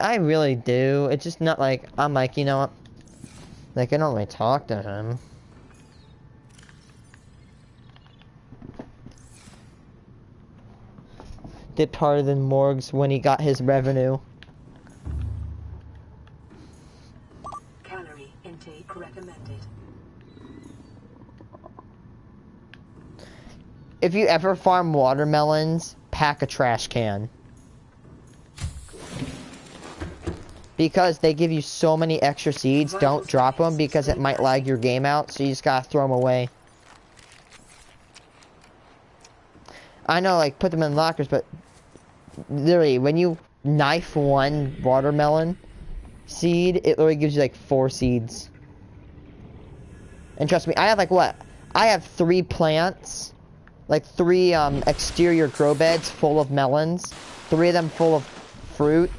I really do. It's just not like, I'm like, you know what? Like, I don't really talk to him. Dipped harder than Morgs when he got his revenue. Calorie intake recommended. If you ever farm watermelons, pack a trash can. Because they give you so many extra seeds, don't drop them because it might lag your game out, so you just gotta throw them away. I know, like, put them in lockers, but literally, when you knife one watermelon seed, it literally gives you like 4 seeds. And trust me, I have like what? I have 3 plants, like 3 exterior grow beds full of melons, 3 of them full of fruit,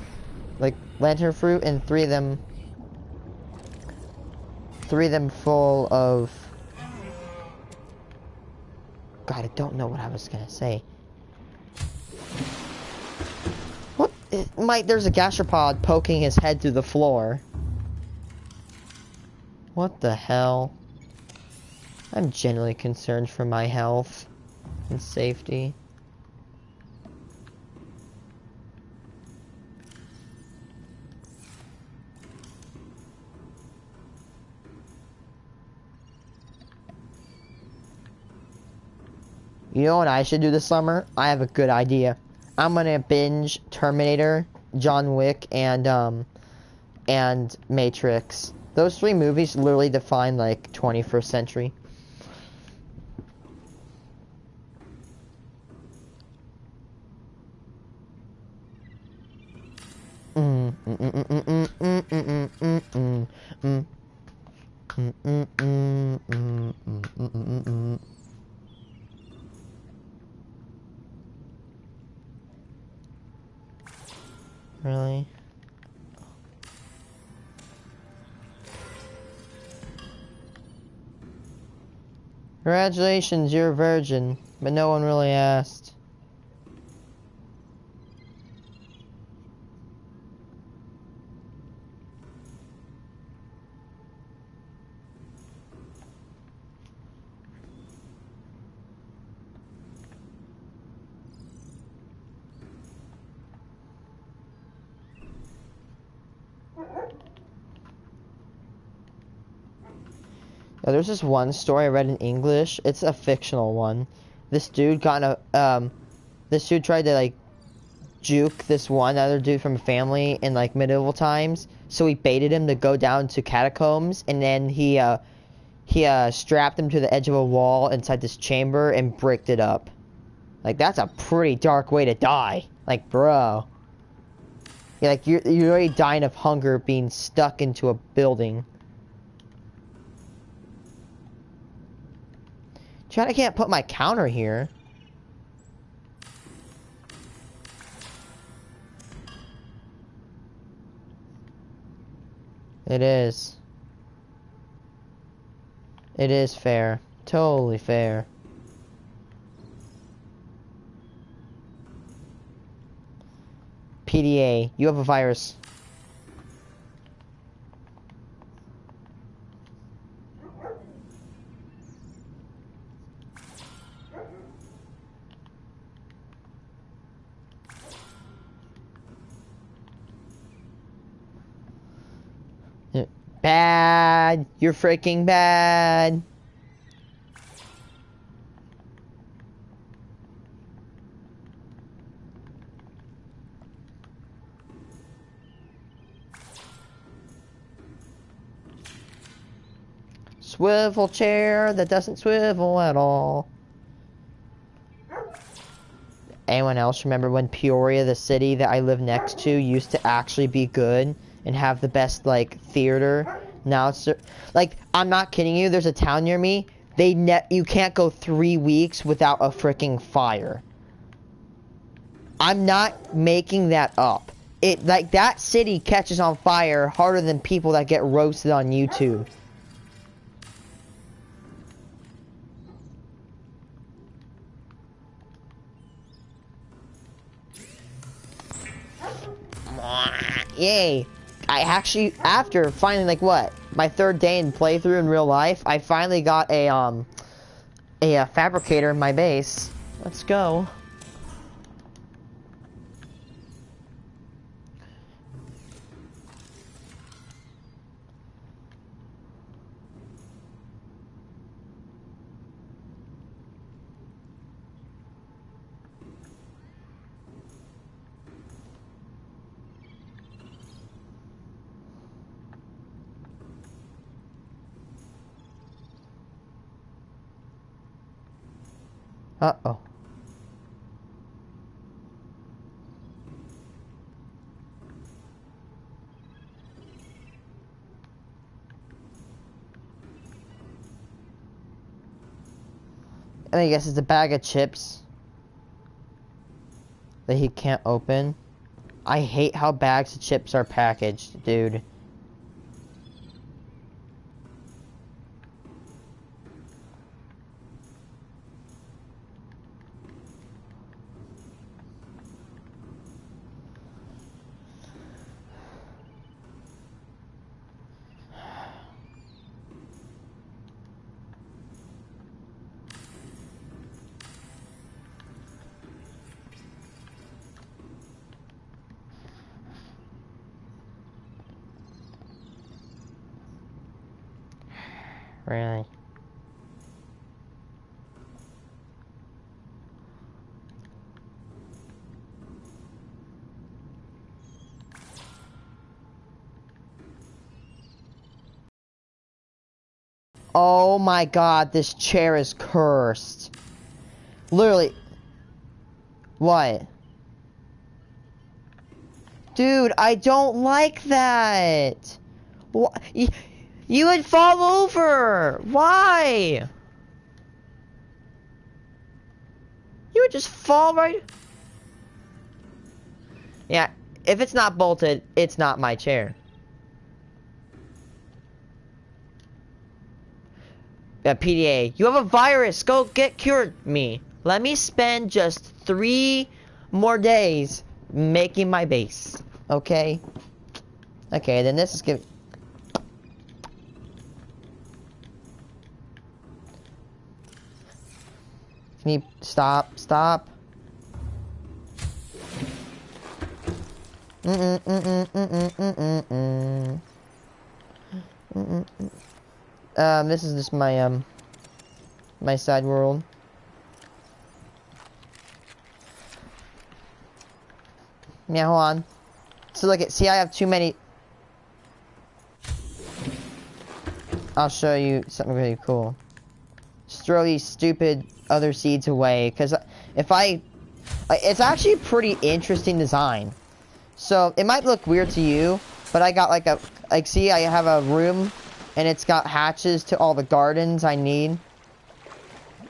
like lantern fruit, and 3 of them full of, God, I don't know what I was gonna say. What? There's a gastropod poking his head through the floor. What the hell? I'm genuinely concerned for my health and safety. You know what I should do this summer? I have a good idea. I'm gonna binge Terminator, John Wick, and Matrix. Those 3 movies literally define like 21st century. Really? Congratulations, you're a virgin, but no one really asked. Now, there's this one story I read in English. It's a fictional one. This dude got this dude tried to like juke this one other dude from a family in like medieval times. So he baited him to go down to catacombs, and then he strapped him to the edge of a wall inside this chamber and bricked it up. Like, that's a pretty dark way to die. Like, bro. Yeah, like you're already dying of hunger being stuck into a building. Chad, I can't put my counter here. It is. It is fair. Totally fair. PDA, you have a virus. Bad. You're freaking bad. Swivel chair that doesn't swivel at all. Anyone else remember when Peoria, the city that I live next to, used to actually be good and have the best, like, theater? Now it's, like, I'm not kidding you, there's a town near me, you can't go 3 weeks without a freaking fire. I'm not making that up. Like, that city catches on fire harder than people that get roasted on YouTube. Yay! I actually, after finally, like, what? My third day in playthrough in real life, I finally got a fabricator in my base. Let's go. Uh-oh. I guess it's a bag of chips that he can't open. I hate how bags of chips are packaged, dude. Really? Oh my god, this chair is cursed. Literally. What? Dude, I don't like that. What? You would fall over. Why? You would just fall right. Yeah, if it's not bolted, it's not my chair. PDA, you have a virus. Go get cured me. Let me spend just 3 more days making my base. Okay? Okay, then this is good. Can you stop? Stop. This is just my my side world. Yeah, hold on. So look at, see, I have too many. I'll show you something really cool. Just throw these stupid other seeds away, because if it's actually a pretty interesting design. So it might look weird to you, but I got like see, I have a room, and it's got hatches to all the gardens I need.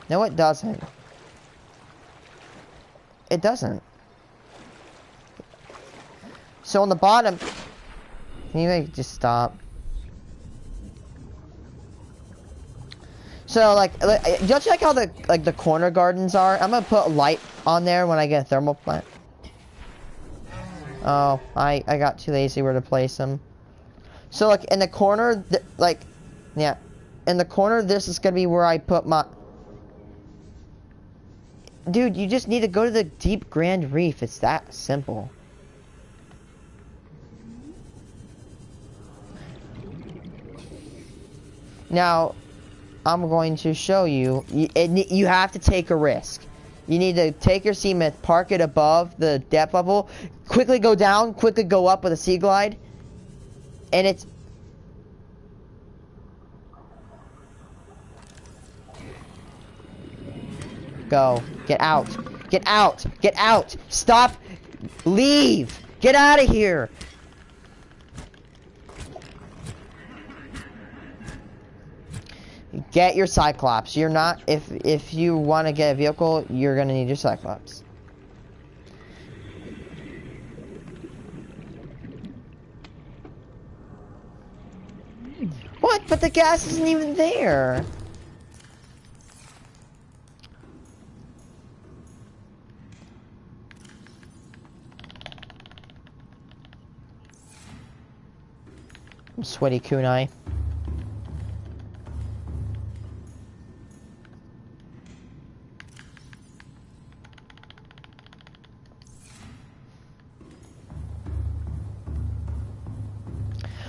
No, it doesn't. It doesn't. So on the bottom, can you like just stop? So like don't you like how the corner gardens are? I'm gonna put a light on there when I get a thermal plant. Oh, I got too lazy where to place them. So like in the corner, yeah, in the corner, this is gonna be where I put my. Dude, you just need to go to the deep Grand Reef. It's that simple. Now, I'm going to show you. You have to take a risk. You need to take your cement, park it above the depth level, quickly go down, quickly go up with a sea glide, and it's. Go. Get out. Get out. Get out. Stop. Leave. Get out of here. Get your Cyclops. You're not, if you want to get a vehicle, you're gonna need your Cyclops. What? But the gas isn't even there. Sweaty kunai.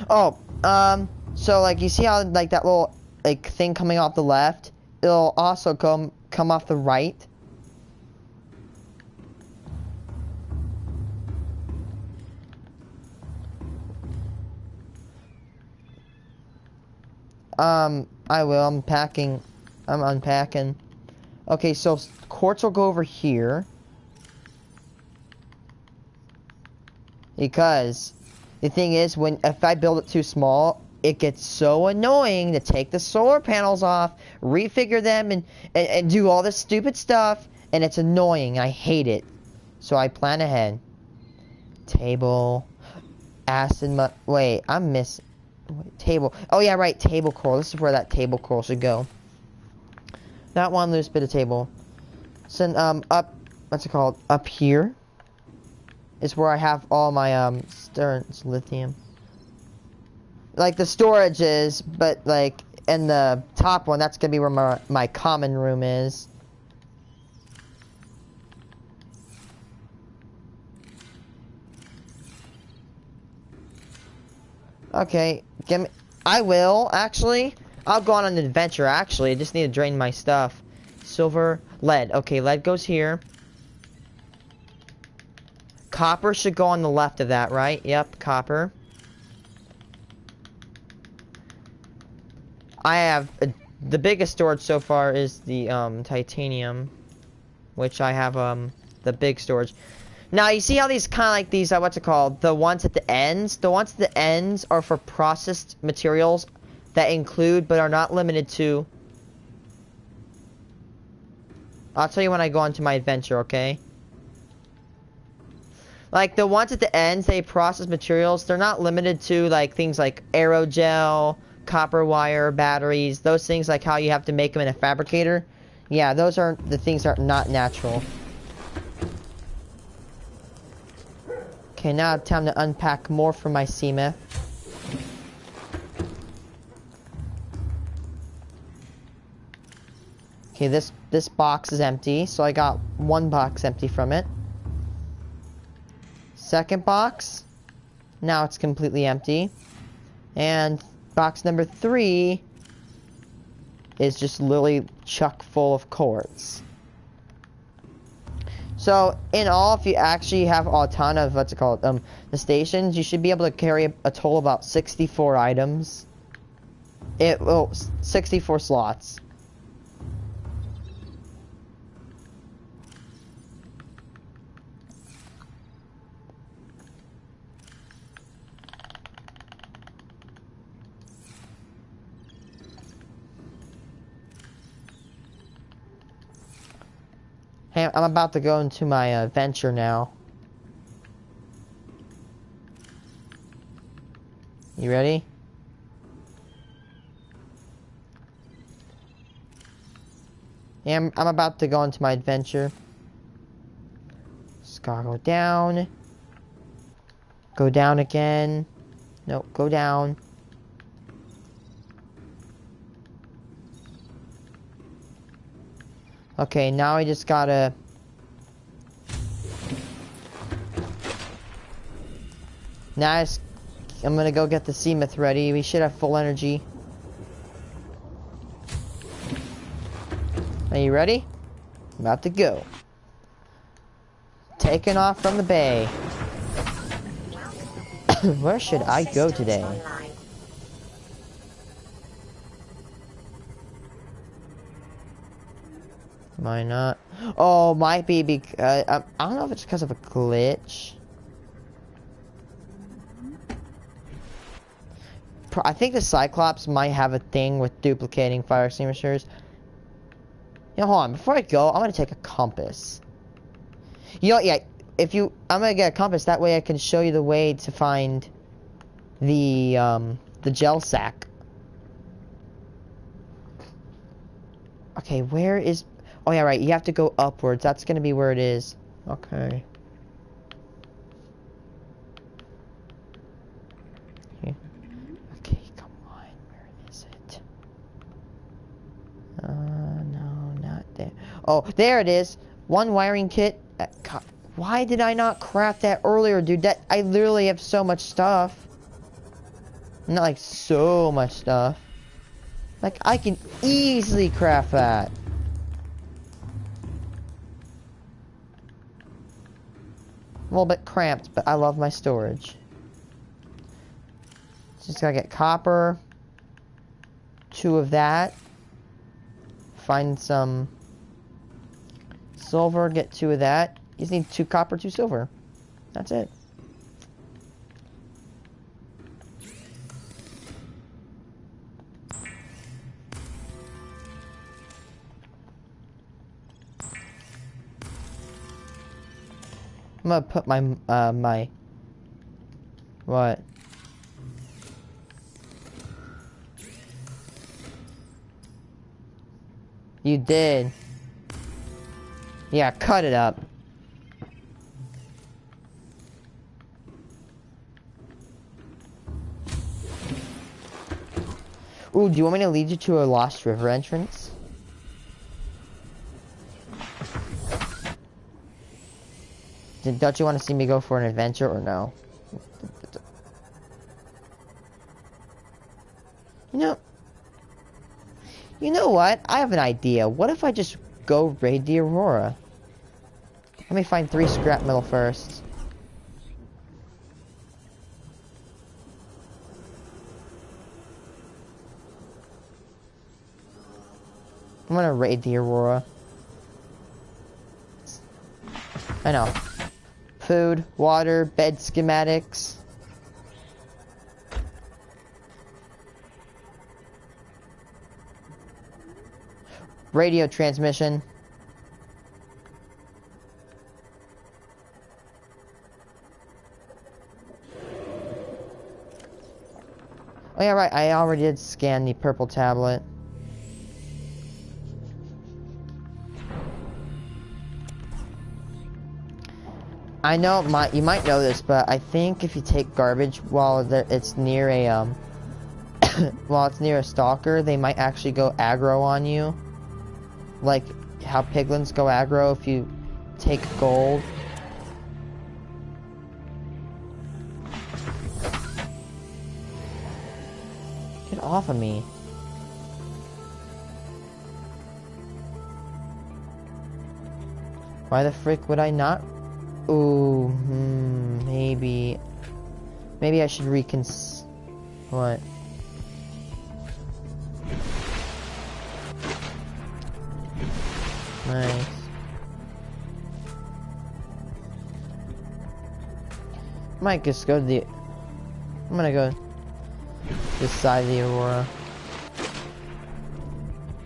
Oh, so like you see how like that little like thing coming off the left, it'll also come off the right. I will. I'm packing. I'm unpacking. Okay, so quartz will go over here. Because the thing is, if I build it too small, it gets so annoying to take the solar panels off, refigure them, and do all this stupid stuff, and it's annoying. I hate it. So I plan ahead. Table. Wait, I'm missing. Table. Oh yeah, right. Table coral. This is where that table coral should go. That one loose bit of table. So up. What's it called? Up here is where I have all my lithium. Like the storage is, but like in the top one, that's gonna be where my common room is. Okay, give me. I will actually. I'll go on an adventure. Actually, I just need to drain my stuff. Silver, lead. Okay, lead goes here. Copper should go on the left of that, right? Yep, copper. I have the biggest storage so far is the titanium, which I have the big storage. Now, you see how these kind of like these, what's it called? The ones at the ends? The ones at the ends are for processed materials that include, but are not limited to... I'll tell you when I go on to my adventure, okay? Like, the ones at the ends, they process materials. They're not limited to, like, things like aerogel, copper wire, batteries. Those things, like how you have to make them in a fabricator. Yeah, those are the things that are not natural. Okay, now time to unpack more for my Seamith. Okay, this box is empty, so I got one box empty from it. Second box, now it's completely empty. And box number 3 is just literally chock full of quartz. So, in all, if you actually have a ton of, what's it called, the stations, you should be able to carry a total of about 64 items. 64 slots. Hey, I'm about to go into my adventure now. You ready? Yeah, I'm about to go into my adventure. Just gotta go down. Go down again. Nope, go down. Okay, now I just gotta... Now I'm gonna go get the Seamith ready. We should have full energy. Are you ready? I'm about to go. Taking off from the bay. Where should I go today? Might not. Oh, might be because... I don't know if it's because of a glitch. I think the Cyclops might have a thing with duplicating fire extinguishers. You know, hold on. Before I go, I'm gonna take a compass. You know, yeah. I'm gonna get a compass. That way, I can show you the way to find the gel sack. Okay, where is... Oh, yeah, right. You have to go upwards. That's gonna be where it is. Okay. Okay. Oh, there it is. One wiring kit. God, why did I not craft that earlier, dude? That I literally have so much stuff. Not like so much stuff. Like I can easily craft that. A little bit cramped, but I love my storage. Just gotta get copper. 2 of that. Find some silver, get 2 of that. You just need 2 copper, 2 silver. That's it. I'm gonna put my, what? You did. Yeah, cut it up. Ooh, do you want me to lead you to a lost river entrance? Don't you want to see me go for an adventure or no? You know what? I have an idea. What if I just go raid the Aurora? Let me find 3 scrap metal first. I'm gonna raid the Aurora. I know. Food, water, bed schematics. Radio transmission. Oh yeah, right. I already did scan the purple tablet. I know you might know this, but I think if you take garbage while it's near a while it's near a stalker, they might actually go aggro on you. Like how piglins go aggro if you take gold. Get off of me. Why the frick would I not? Ooh, maybe I should what? Nice. Might just go to the. I'm gonna go this side of the Aurora.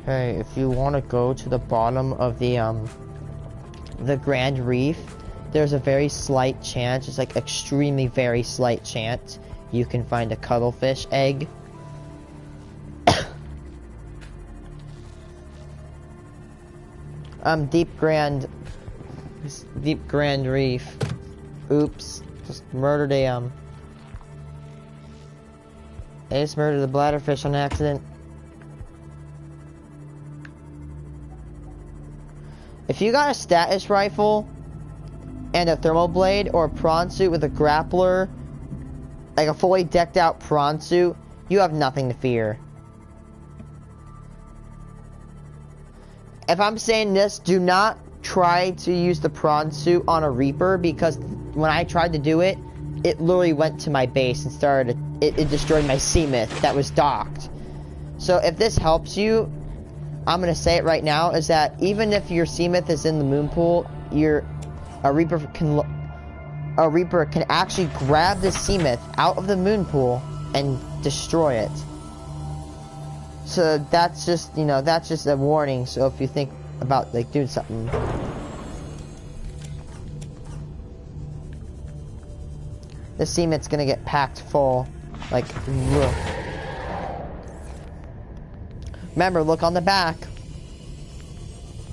Hey, if you want to go to the bottom of the Grand Reef, there's a very slight chance, it's like extremely very slight chance, you can find a cuttlefish egg. Deep Grand Reef. Oops, just murdered I just murdered the bladderfish on accident. If you got a status rifle and a thermal blade or a prawn suit with a grappler, like a fully decked out prawn suit, you have nothing to fear. If I'm saying this, do not try to use the prawn suit on a Reaper, because when I tried to do it, it literally went to my base and started, it destroyed my Seamith that was docked. So if this helps you, I'm gonna say it right now, is that even if your Seamith is in the moon pool, a Reaper can actually grab the Seamith out of the moon pool and destroy it. So that's just, that's just a warning. So if you think about like doing something, the Seamith's gonna get packed full, like. Whoa. Remember, look on the back.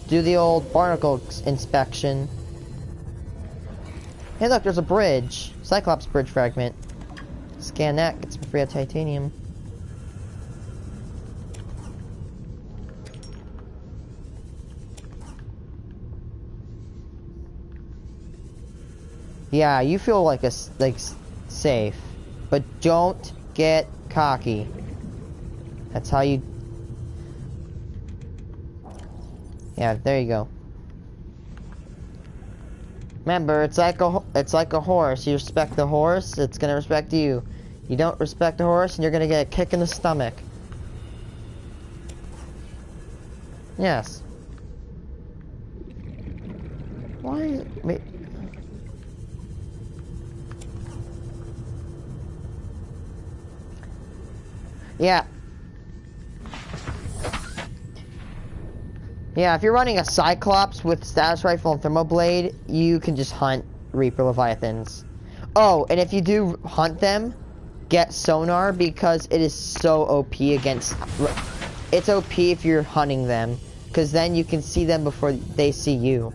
Do the old barnacle inspection. Hey look, there's a bridge. Cyclops bridge fragment. Scan that, get some free titanium. Yeah, you feel like safe, but don't get cocky. That's how you. Yeah, there you go. Remember, it's like a horse. You respect the horse, it's gonna respect you. You don't respect the horse, and you're gonna get a kick in the stomach. Yes. Why? Wait. Yeah. Yeah, if you're running a Cyclops with status rifle and thermoblade, you can just hunt Reaper Leviathans. Oh, and if you do hunt them, get sonar because it is so OP against. It's OP if you're hunting them, because then you can see them before they see you.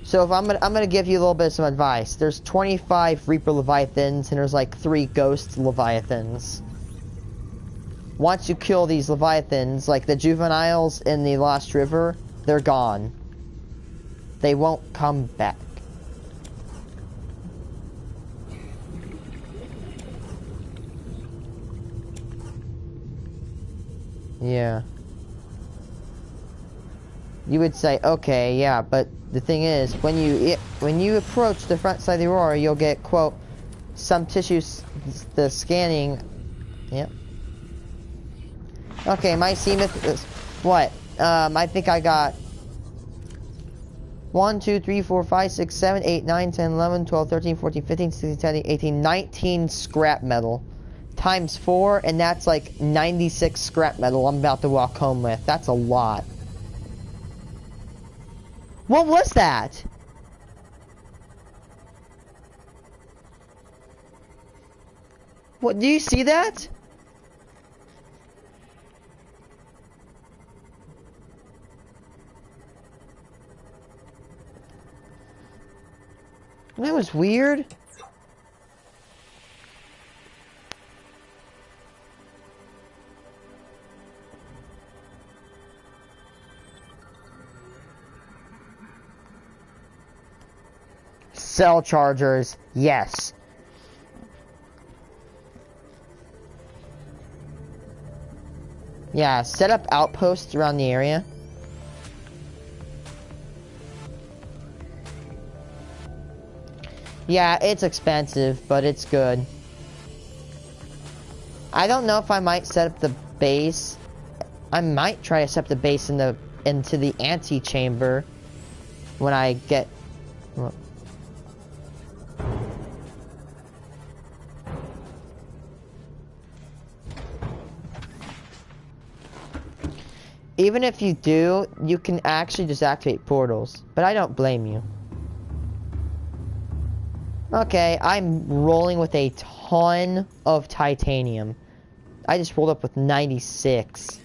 So if I'm gonna give you a little bit of some advice. There's 25 Reaper Leviathans and there's like 3 Ghost Leviathans. Once you kill these Leviathans, like the juveniles in the Lost River, they're gone. They won't come back. Yeah. You would say, okay, yeah, but the thing is, when you approach the front side of the Aurora, you'll get, quote, some tissues, the scanning, yep. Okay, my Seamith is, what? I think I got 1, 2, 3, 4, 5, 6, 7, 8, 9, 10, 11, 12, 13, 14, 15, 16, 17, 18, 19 scrap metal. Times 4, and that's like 96 scrap metal I'm about to walk home with. That's a lot. What was that? What, do you see that? That was weird. Cell chargers, yes. Yeah, set up outposts around the area. Yeah, it's expensive, but it's good. I don't know if I might set up the base. I might try to set up the base into the antechamber when I get. Well, even if you do, you can actually just activate portals, but I don't blame you. Okay, I'm rolling with a ton of titanium. I just rolled up with 96.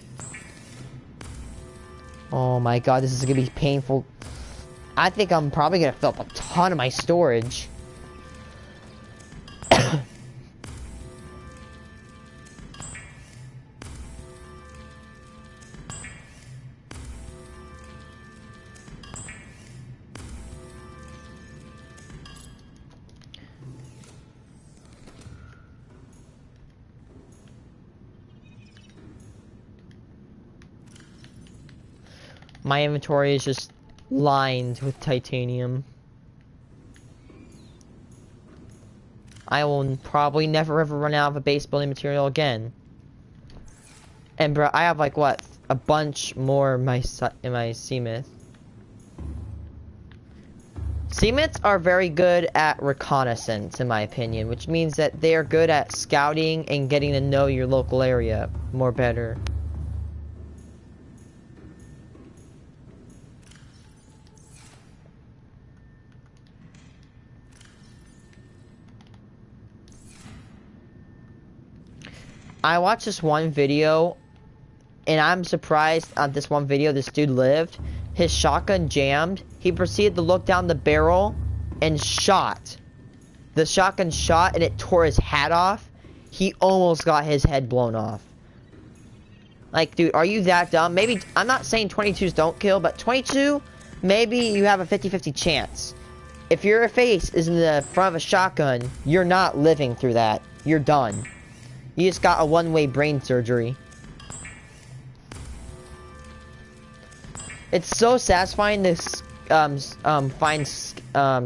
Oh my god, this is gonna be painful. I think I'm probably gonna fill up a ton of my storage. My inventory is just lined with titanium. I will probably never ever run out of a base building material again. And bro, I have like what? A bunch more in my Seamith. Seamiths are very good at reconnaissance, in my opinion, which means that they are good at scouting and getting to know your local area more better. I watched this one video, and I'm surprised on this one video this dude lived. His shotgun jammed. He proceeded to look down the barrel and shot. The shotgun shot and it tore his hat off. He almost got his head blown off. Like, dude, are you that dumb? Maybe, I'm not saying 22s don't kill, but 22, maybe you have a 50-50 chance. if your face is in the front of a shotgun, you're not living through that. You're done. You just got a one-way brain surgery. It's so satisfying to find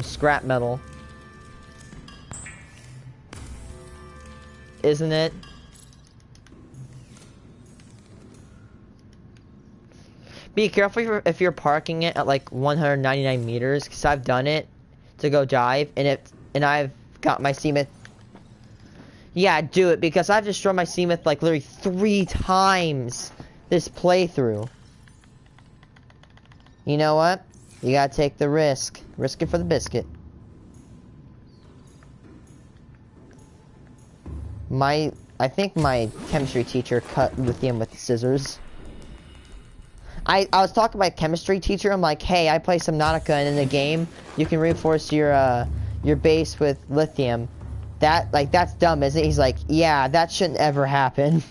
scrap metal. Isn't it? Be careful if you're parking it at like 199 meters, because I've done it to go dive, and I've got my Seamoth. Yeah, do it, because I've destroyed my Seamoth like literally 3 times this playthrough. You know what? You gotta take the risk. Risk it for the biscuit. I think my chemistry teacher cut lithium with scissors. I was talking to my chemistry teacher. I'm like, hey, I play Subnautica, and in the game, you can reinforce your base with lithium. That's dumb, isn't it? He's like, yeah, that shouldn't ever happen.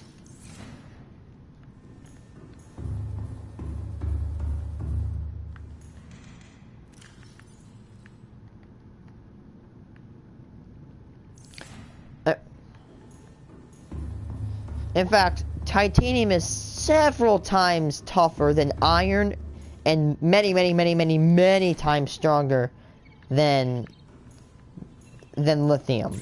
In fact, titanium is several times tougher than iron, and many times stronger than lithium.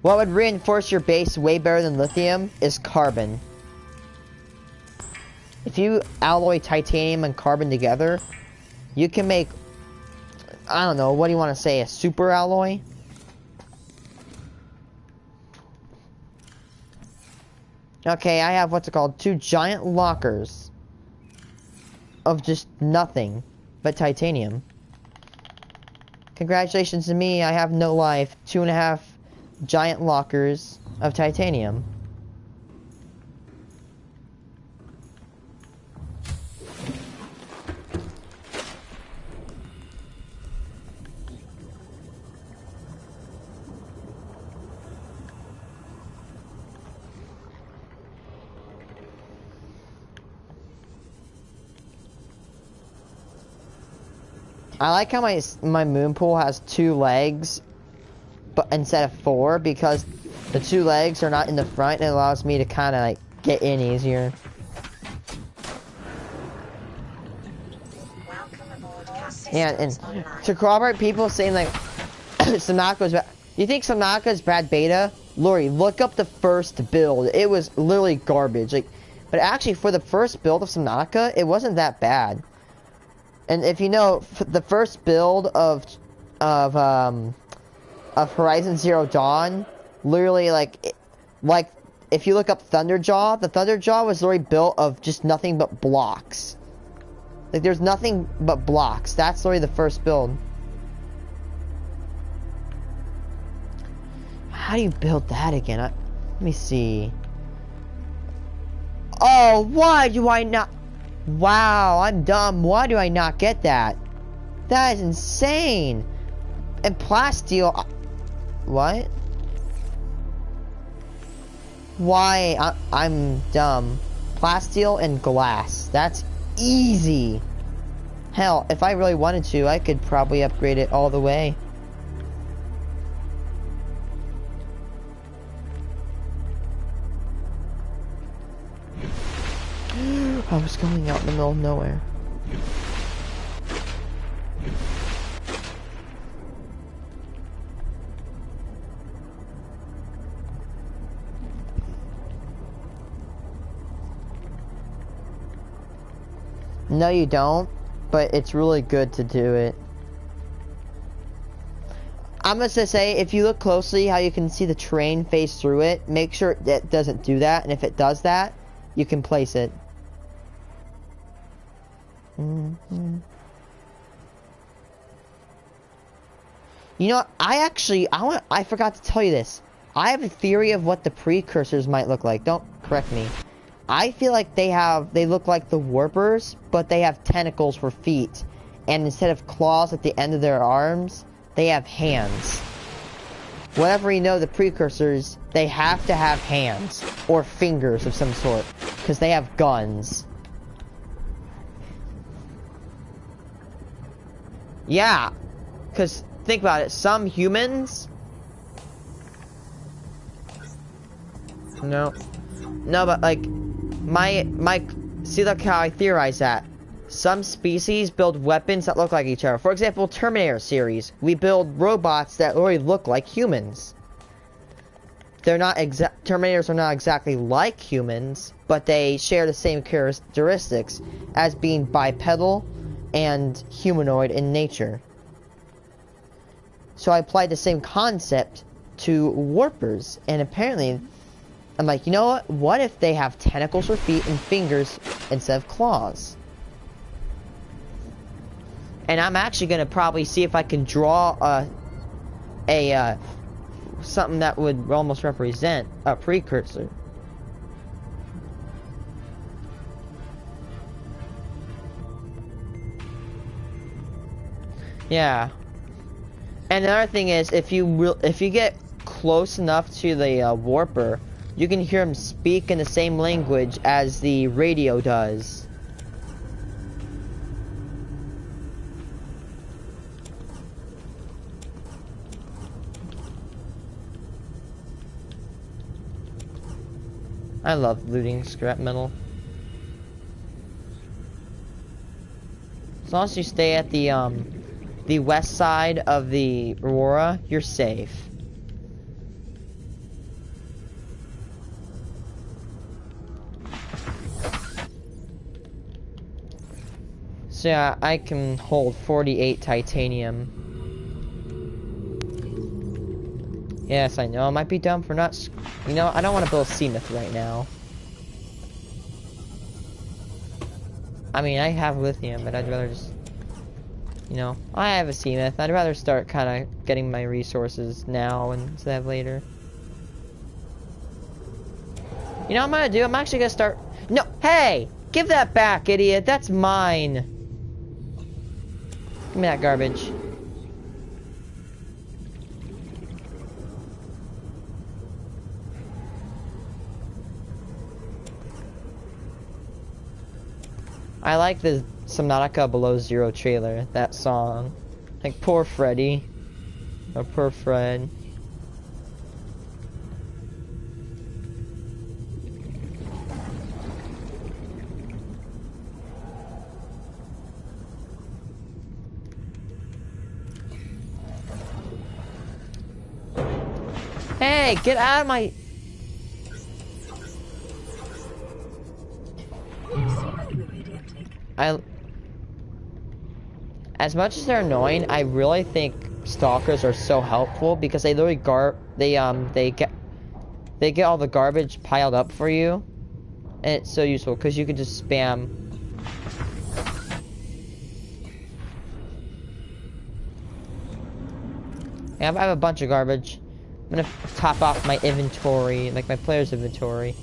What would reinforce your base way better than lithium is carbon. If you alloy titanium and carbon together, you can make, I don't know, what do you want to say, a super alloy? Okay, I have what's it called? 2 giant lockers of just nothing but titanium. Congratulations to me, I have no life. 2.5 giant lockers of titanium. I like how my moon pool has 2 legs, but instead of 4, because the 2 legs are not in the front, and it allows me to kind of like get in easier. Yeah, and to corroborate people saying like Subnautica is bad. You think Subnautica is bad beta? Lori, look up the first build. It was literally garbage. But actually, for the first build of Subnautica, it wasn't that bad. And if you know, the first build of Horizon Zero Dawn, literally like if you look up Thunderjaw, the Thunderjaw was literally built of just nothing but blocks. Like there's nothing but blocks. That's literally the first build. How do you build that again? Let me see. Oh, why do I not? Wow, I'm dumb. Why do I not get that? That is insane. And plasteel. What? Why? I'm dumb. Plasteel and glass. That's easy. Hell, if I really wanted to, I could probably upgrade it all the way. I was going out in the middle of nowhere. No, you don't, but it's really good to do it. I'm gonna say, if you look closely how you can see the terrain phase through it, make sure it doesn't do that, and if it does that, you can place it. You know, I forgot to tell you this. I have a theory of what the precursors might look like. Don't correct me. I feel like they look like the warpers, but they have tentacles for feet. And instead of claws at the end of their arms, they have hands. Whatever you know, the precursors, they have to have hands. Or fingers of some sort. Because they have guns. Yeah, Because think about it, some humans... No. No, but like, see, look how I theorize that. Some species build weapons that look like each other. For example, Terminator series. We build robots that already look like humans. They're not Terminators are not exactly like humans, but they share the same characteristics as being bipedal and humanoid in nature. So I applied the same concept to warpers, and apparently, I'm like, you know what? What if they have tentacles for feet and fingers instead of claws? And I'm actually gonna probably see if I can draw something that would almost represent a precursor. Yeah. And another thing is, if you get close enough to the warper, you can hear him speak in the same language as the radio does. I love looting scrap metal. As long as you stay at the west side of the Aurora, you're safe. So yeah, I can hold 48 titanium. Yes, I know, I might be dumb for not... You know, I don't want to build a Seamith right now. I mean, I have lithium, but I'd rather just... You know, I have a Seamith. I'd rather start kind of getting my resources now instead of later. You know what I'm gonna do? I'm actually gonna start... No! Hey! Give that back, idiot! That's mine! Give me that garbage. I like the Subnautica Below Zero trailer, that song. Like, poor Freddy. Or poor Fred. Hey, get out of my... As much as they're annoying, I really think stalkers are so helpful because they literally they get all the garbage piled up for you, and it's so useful because you can just spam. Yeah, I have a bunch of garbage. I'm gonna top off my inventory, like my player's inventory.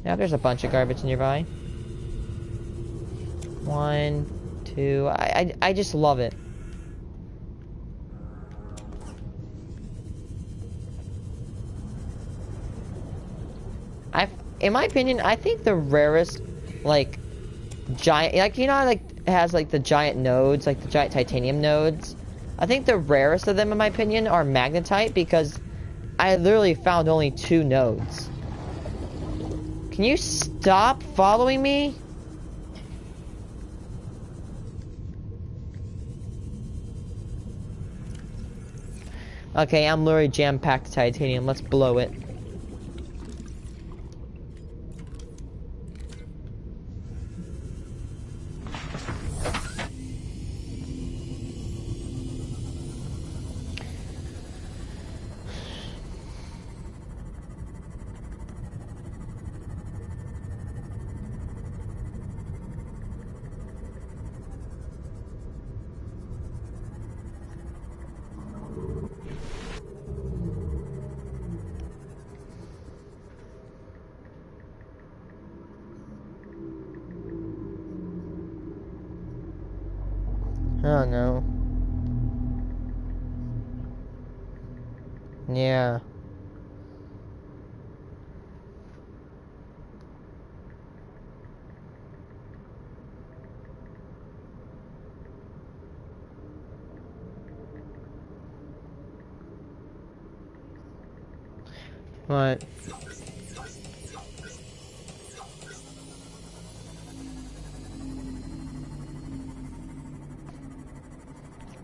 Yeah, there's a bunch of garbage nearby. 1, 2. I just love it. In my opinion, I think the rarest, like, giant, like, you know how, like, it has, like, the giant nodes, like, the giant titanium nodes? I think the rarest of them, in my opinion, are magnetite, because I literally found only 2 nodes. Can you stop following me? Okay, I'm literally jam-packed titanium. Let's blow it. Oh no. Yeah. What?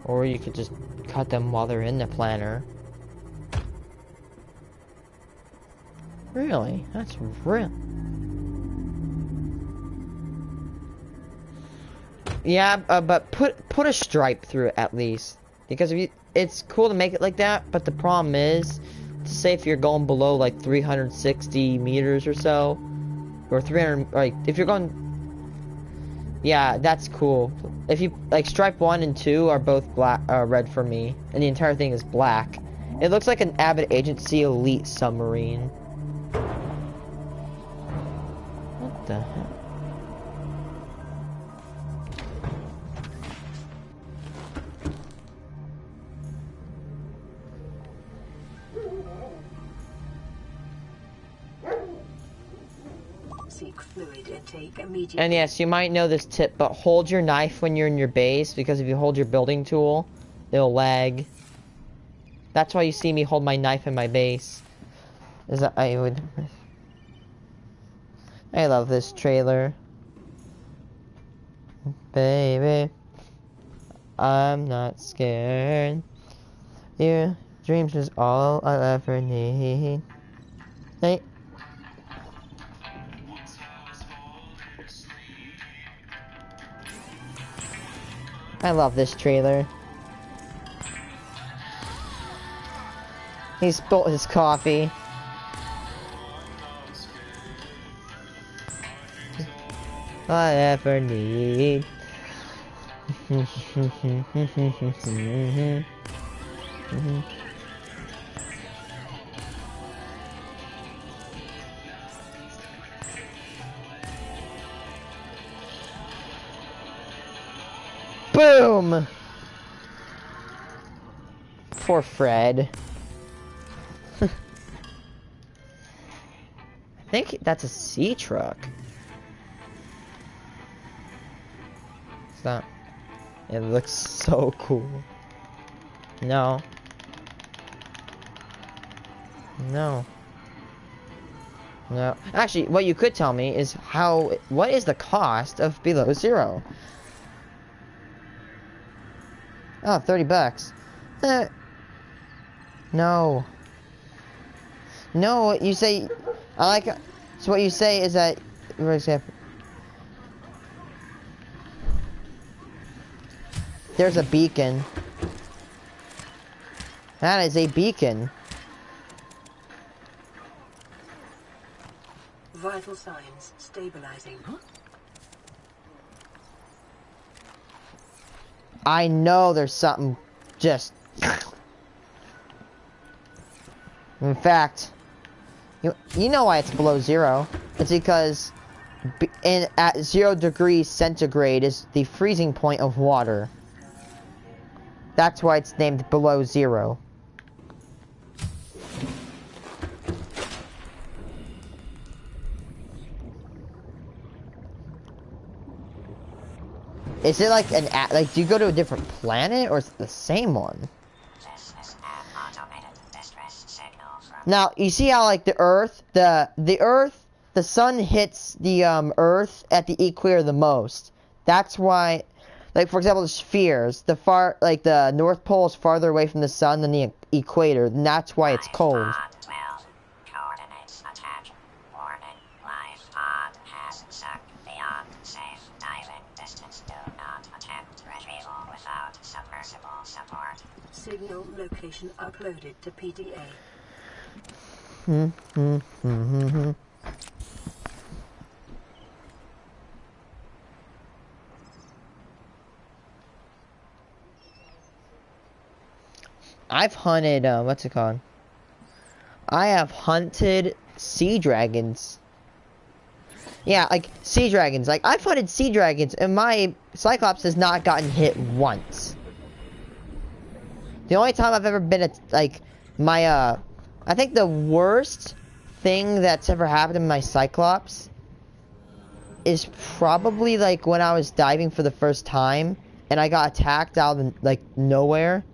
Or you could just cut them while they're in the planter. Really? That's real. Yeah, but put a stripe through it at least, because if you, it's cool to make it like that. But the problem is, say if you're going below like 360 meters or so, or 300, like if you're going, yeah, that's cool. If you like stripe 1 and 2 are both black, red for me, and the entire thing is black. It looks like an Abbott Agency Elite submarine. What the heck? Fluid intake immediately. And yes, you might know this tip, but hold your knife when you're in your base, because if you hold your building tool, it'll lag. That's why you see me hold my knife in my base. Is that I love this trailer. Baby, I'm not scared. Your dreams is all I'll ever need. Hey. I love this trailer. He spilt his coffee. I ever need. Boom! Poor Fred. I think that's a sea truck. It's not. It looks so cool. No. No. No. Actually, what you could tell me is what is the cost of below zero? Oh, $30. No. No, you say, I like, so what you say is that, for example, there's a beacon. That is a beacon. Vital signs stabilizing. I know there's something just... In fact, you know why it's below zero. It's because at 0 degrees centigrade is the freezing point of water. That's why it's named below zero. Is it like like, do you go to a different planet, or is it the same one? Now, you see how, like, the Earth, the sun hits the, Earth at the equator the most. That's why, like, for example, the spheres, the North Pole is farther away from the sun than the equator, and that's why it's cold. Signal location uploaded to PDA. I've hunted, what's it called? I have hunted sea dragons. Yeah, like, sea dragons. Like, I've hunted sea dragons, and my Cyclops has not gotten hit once. The only time I've ever been at, like, my, I think the worst thing that's ever happened to my Cyclops is probably, like, when I was diving for the first time, and I got attacked out of, like, nowhere.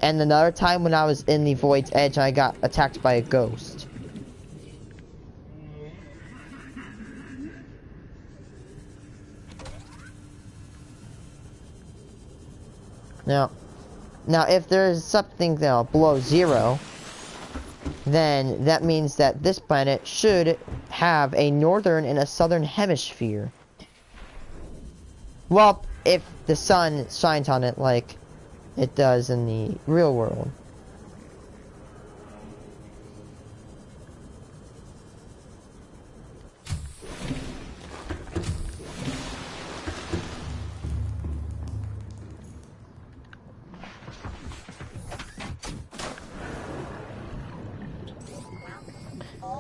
And another time when I was in the Void's Edge, I got attacked by a ghost. Now, if there's something below 0, then that means that this planet should have a northern and a southern hemisphere. Well, if the sun shines on it like it does in the real world.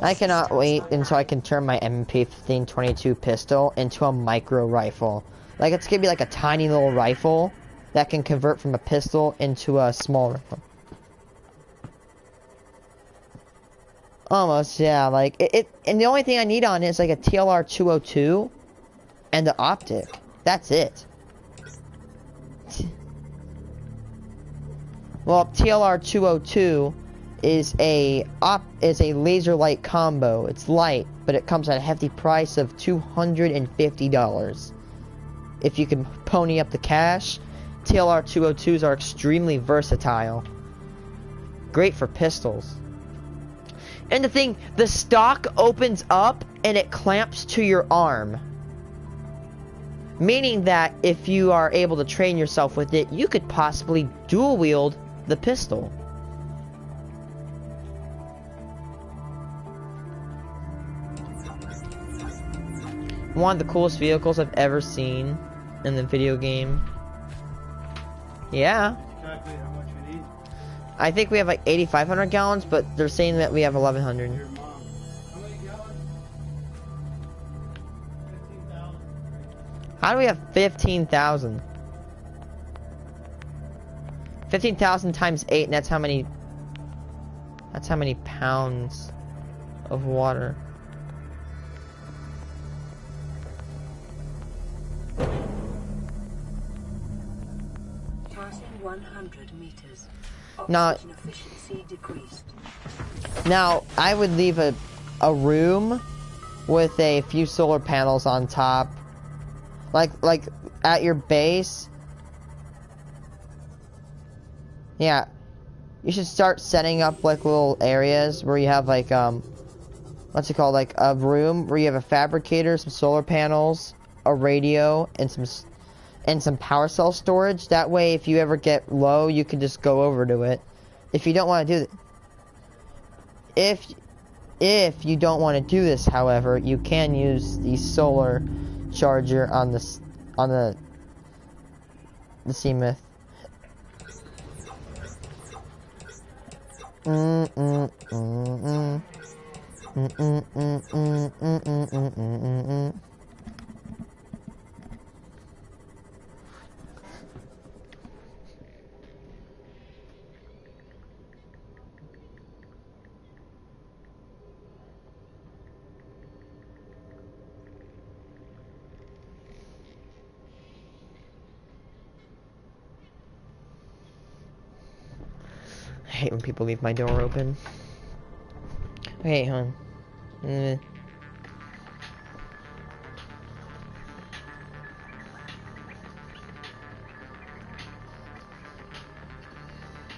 I cannot wait until I can turn my MP-1522 pistol into a micro rifle. Like, it's gonna be like a tiny little rifle that can convert from a pistol into a small rifle. Almost, yeah, like, and the only thing I need on it is like a TLR 202 and the optic. That's it. Well, TLR 202 is a laser light combo. It's light, but it comes at a hefty price of $250. If you can pony up the cash, TLR 202s are extremely versatile. Great for pistols. And the thing, the stock opens up and it clamps to your arm. Meaning that if you are able to train yourself with it, you could possibly dual wield the pistol. One of the coolest vehicles I've ever seen in the video game. Yeah. Exactly how much we need. I think we have like 8,500 gallons, but they're saying that we have 1,100. Your mom. How many gallons? 15,000. How do we have 15,000? 15,000 times 8, and that's how many pounds of water. Passing 100 meters. Now- Oxygen efficiency decreased. Now, I would leave a room with a few solar panels on top. Like at your base. Yeah. You should start setting up like little areas where you have like what's it called, like a room where you have a fabricator, some solar panels, a radio, and some power cell storage. That way if you ever get low, you can just go over to it. If you don't want to do that, if you don't want to do this, however, you can use the solar charger on the Seamouth. I hate when people leave my door open. Okay, hon.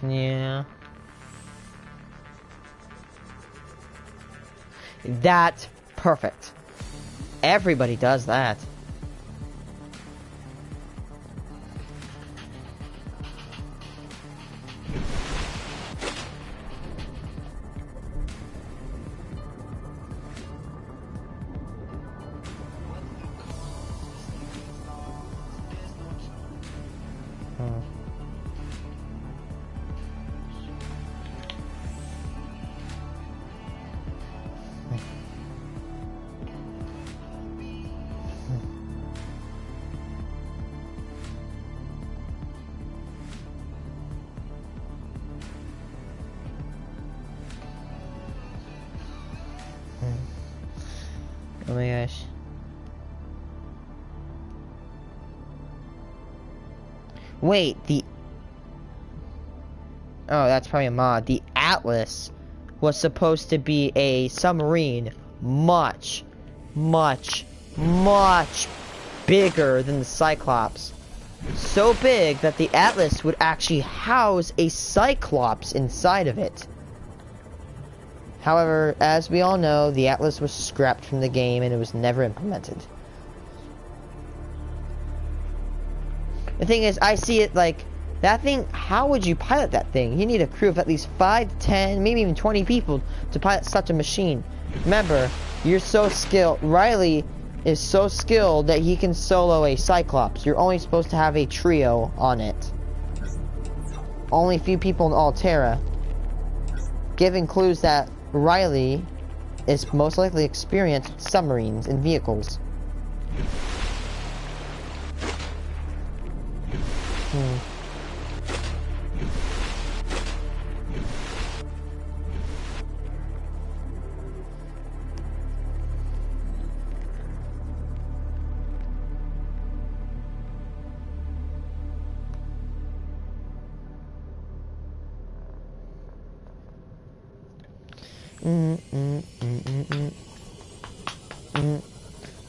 Yeah. That's perfect. Everybody does that. Oh my gosh. Wait, Oh, that's probably a mod. The Atlas was supposed to be a submarine much, much, much bigger than the Cyclops. So big that the Atlas would actually house a Cyclops inside of it. However, as we all know, the Atlas was scrapped from the game and it was never implemented. The thing is, I see it like, that thing, how would you pilot that thing? You need a crew of at least 5 to 10, maybe even 20 people to pilot such a machine. Remember, you're so skilled. Riley is so skilled that he can solo a Cyclops. You're only supposed to have a trio on it. Only a few people in Altera. Giving clues that Riley is most likely experienced with submarines and vehicles.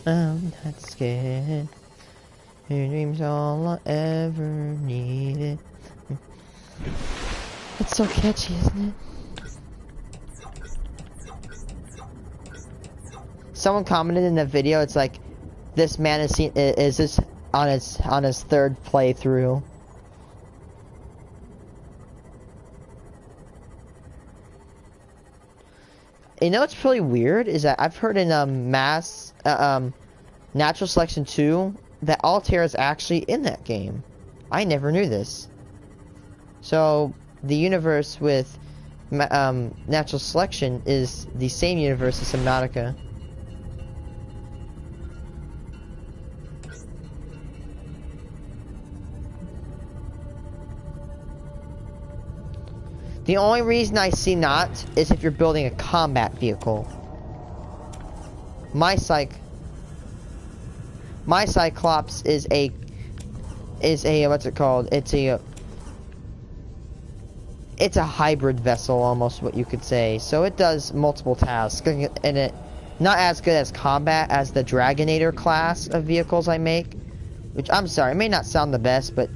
I'm not scared. Your dream's all I ever needed. It's so catchy, isn't it? Someone commented in the video, it's like, this man is this on his third playthrough. You know what's really weird is that I've heard in Natural Selection 2 that Altair is actually in that game. I never knew this. So the universe with Natural Selection is the same universe as Subnautica. The only reason I see not is if you're building a combat vehicle. My Cyclops is a what's it called? It's a hybrid vessel, almost what you could say. So it does multiple tasks, and it not as good as combat as the Dragonator class of vehicles I make. Which, I'm sorry, it may not sound the best, but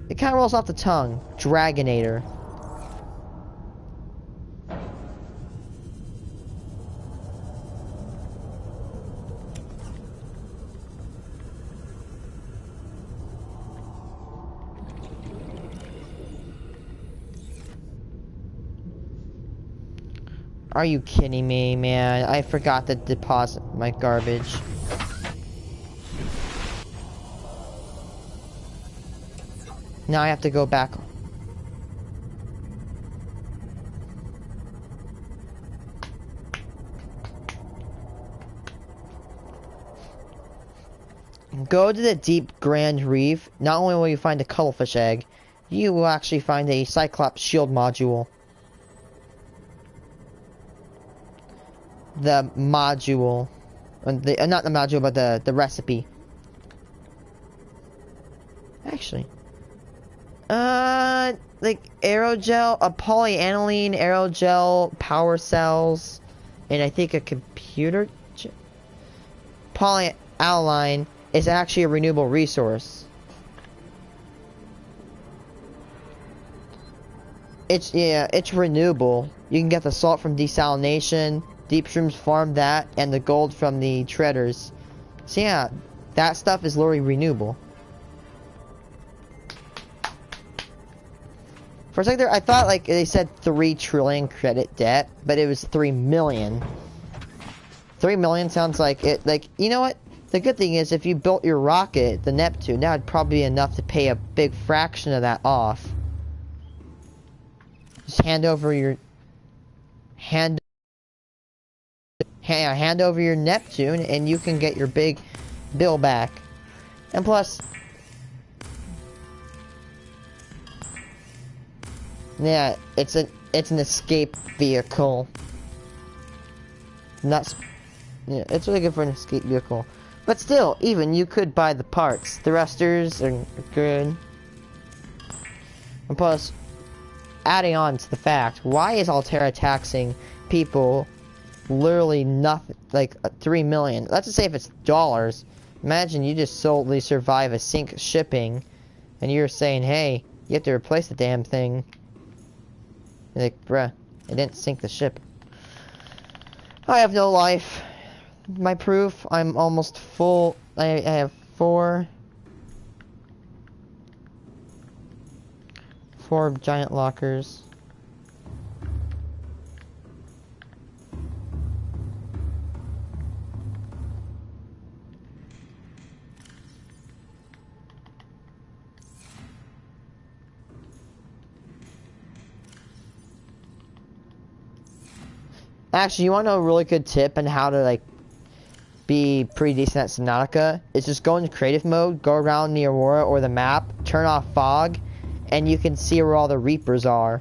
it kind of rolls off the tongue. Dragonator. Are you kidding me, man? I forgot to deposit my garbage. Now I have to go back. Go to the deep Grand Reef. Not only will you find a cuttlefish egg, you will actually find a Cyclops shield module. The module, not the module, but the recipe. Actually, like aerogel, a polyaniline aerogel, power cells, and I think a computer chip. Polyaniline is actually a renewable resource. It's renewable. You can get the salt from desalination. Deep Shrooms farm that, and the gold from the treaders. So yeah, that stuff is literally renewable. For a second there, I thought like they said 3 trillion credit debt, but it was 3 million. 3 million sounds like it. Like, you know what? The good thing is, if you built your rocket, the Neptune, that would probably be enough to pay a big fraction of that off. Just hand over your Neptune, and you can get your big bill back. And plus, yeah, it's an escape vehicle. Yeah, it's really good for an escape vehicle. But still, even you could buy the parts. Thrusters are good. And plus, adding on to the fact, why is Altera taxing people literally nothing, like 3 million? Let's just say if it's dollars, imagine you just solely survive a sink shipping, and you're saying, hey, you have to replace the damn thing. You're like, bruh, it didn't sink the ship. I have no life. My proof, I'm almost full. I have four giant lockers. Actually, you want to know a really good tip on how to, like, be pretty decent at Subnautica? Is just go into creative mode, go around the Aurora or the map, turn off fog, and you can see where all the Reapers are.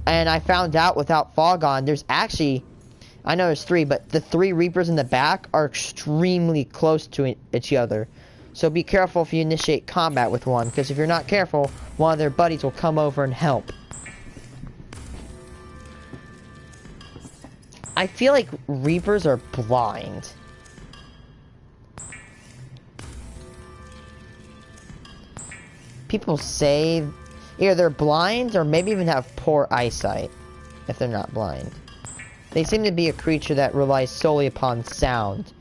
And I found out without fog on, there's actually, I know there's 3, but the 3 Reapers in the back are extremely close to each other. So be careful if you initiate combat with one, because if you're not careful, one of their buddies will come over and help. I feel like Reapers are blind. People say either they're blind or maybe even have poor eyesight if they're not blind. They seem to be a creature that relies solely upon sound.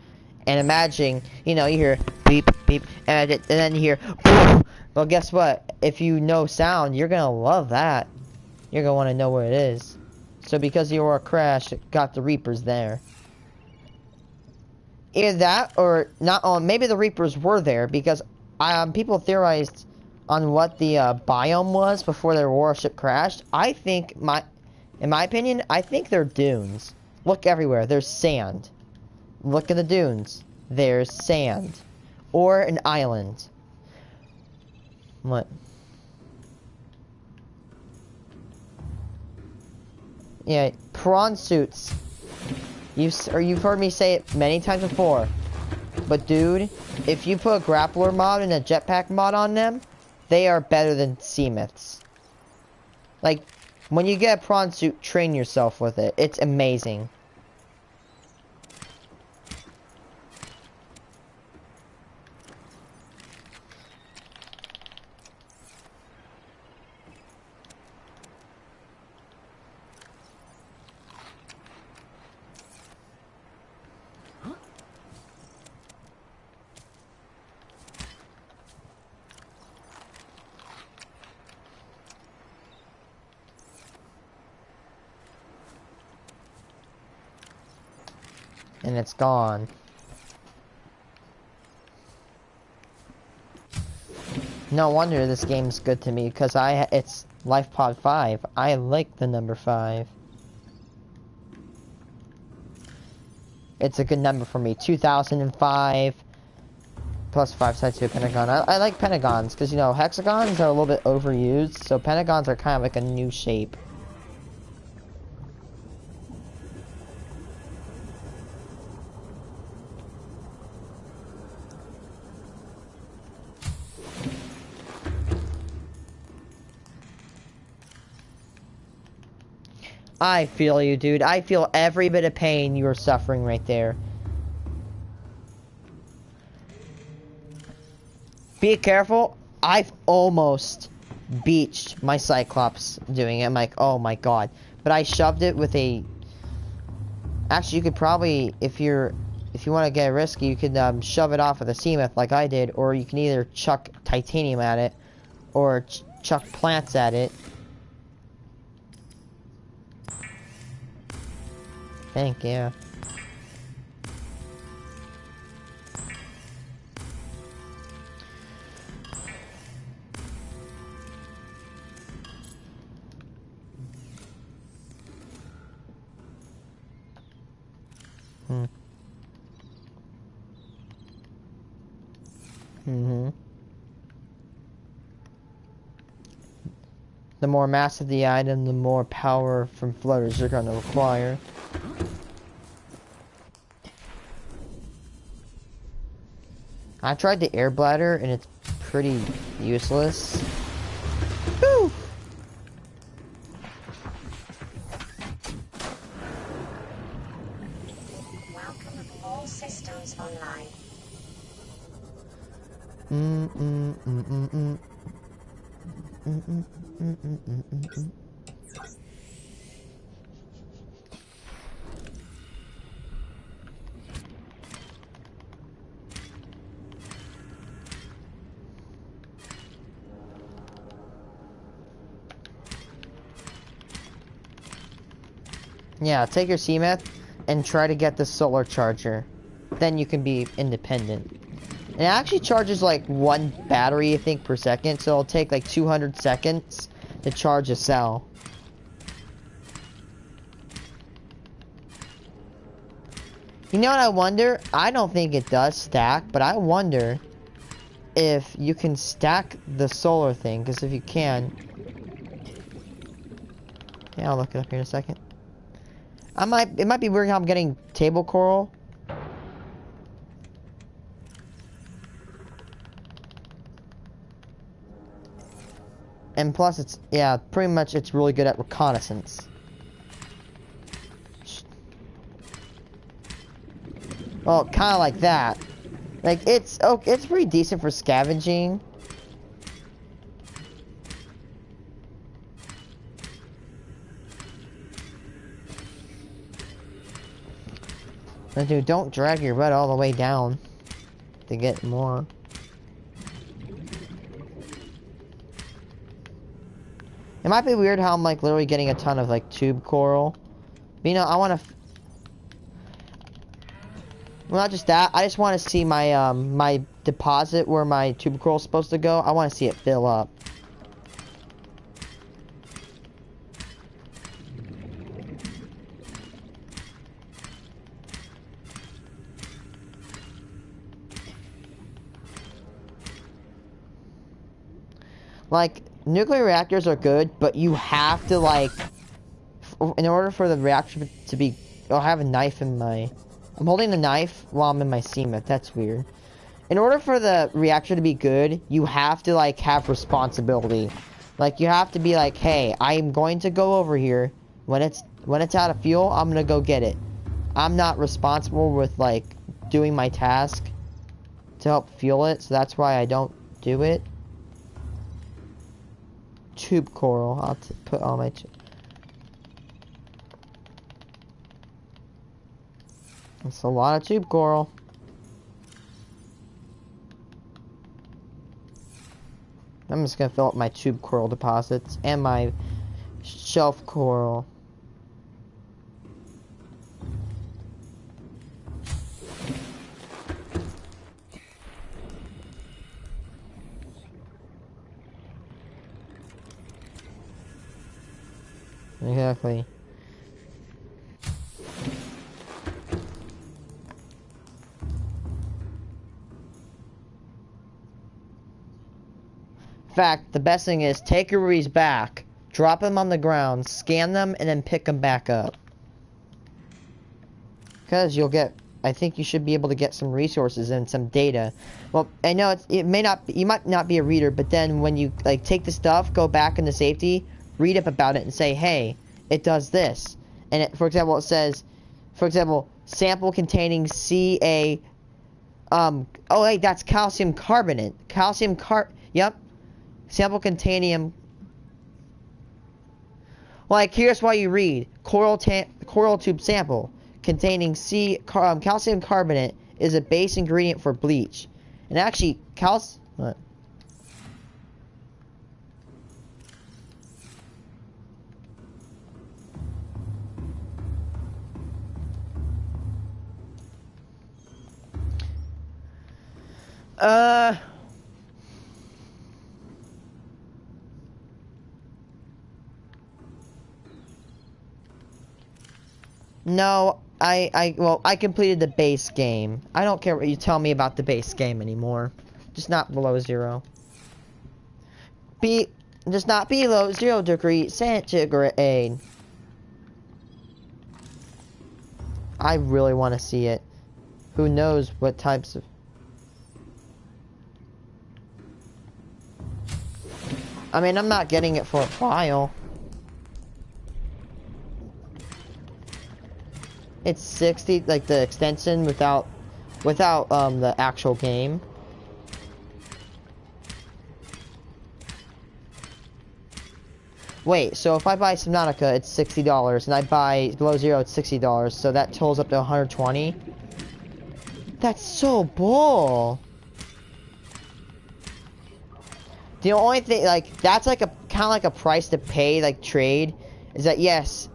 And imagine, you know, you hear beep, beep, and then you hear boom. Well, guess what? If you know sound, you're gonna love that. You're gonna want to know where it is. So because you were a crash, it got the Reapers there. Either that or not. Oh, maybe the Reapers were there because people theorized on what the biome was before their warship crashed. I think in my opinion, I think they're dunes. Look everywhere. There's sand. Look at the dunes. There's sand, or an island. What? Yeah, prawn suits. You've heard me say it many times before. But dude, if you put a grappler mod and a jetpack mod on them, they are better than sea myths. Like, when you get a prawn suit, train yourself with it. It's amazing. And it's gone. No wonder this game's good to me, because it's Life Pod 5. I like the number 5. It's a good number for me. 2005 plus 5 sides to a pentagon. I like pentagons, because, you know, hexagons are a little bit overused, so pentagons are kind of like a new shape. I feel you, dude. I feel every bit of pain you are suffering right there. Be careful. I've almost beached my Cyclops doing it. I'm like, oh my god. But I shoved it with a... Actually, you could probably, if you want to get risky, you could shove it off with a Seamoth like I did, or you can either chuck titanium at it, or chuck plants at it. Think, yeah. The more massive the item, the more power from floaters you're going to require. I tried the air bladder and it's pretty useless. Woo! systems online. Yeah, take your CMET and try to get the solar charger. Then you can be independent. And it actually charges like one battery, I think, per second. So it'll take like 200 seconds to charge a cell. You know what I wonder? I don't think it does stack, but I wonder if you can stack the solar thing. Because if you can... Yeah, I'll look it up here in a second. It might be weird how I'm getting table coral. And plus it's, yeah, pretty much it's really good at reconnaissance. Well, kind of like that. Like, it's pretty decent for scavenging. But dude, don't drag your butt all the way down to get more. It might be weird how I'm like literally getting a ton of like tube coral. But, you know, I want to. Well, not just that. I just want to see my my deposit where my tube coral is supposed to go. I want to see it fill up. Like, nuclear reactors are good, but you have to, like, in order for the reactor to be... Oh, I have a knife in my... I'm holding the knife while I'm in my CMET. That's weird. In order for the reactor to be good, you have to, like, have responsibility. Like, you have to be like, hey, I'm going to go over here. When it's out of fuel, I'm gonna go get it. I'm not responsible with, like, doing my task to help fuel it, so that's why I don't do it. Tube coral. I'll put all my... That's a lot of tube coral. I'm just gonna fill up my tube coral deposits and my shelf coral. Exactly. In fact, the best thing is take your rubies back, drop them on the ground, scan them, and then pick them back up. Because you'll get, I think you should be able to get some resources and some data. Well, I know it may not, you might not be a reader, but then when you like take the stuff, go back into safety, read up about it and say, hey, it does this. And it, for example, it says, for example, sample containing Ca, oh wait, that's calcium carbonate. Yep. Sample containing, like, here's why you read. Coral tube sample containing calcium carbonate is a base ingredient for bleach. And actually, what? No, well, I completed the base game. I don't care what you tell me about the base game anymore. Just not below 0. Just not below 0 degree centigrade. I really want to see it. Who knows what types of... I mean, I'm not getting it for a while. It's 60, like the extension without without the actual game. Wait, so if I buy Subnautica, it's $60, and I buy Below Zero, it's $60, so that totals up to 120. That's so bull. The only thing, like, that's like a kind of like a price to pay, like, trade, is that yes,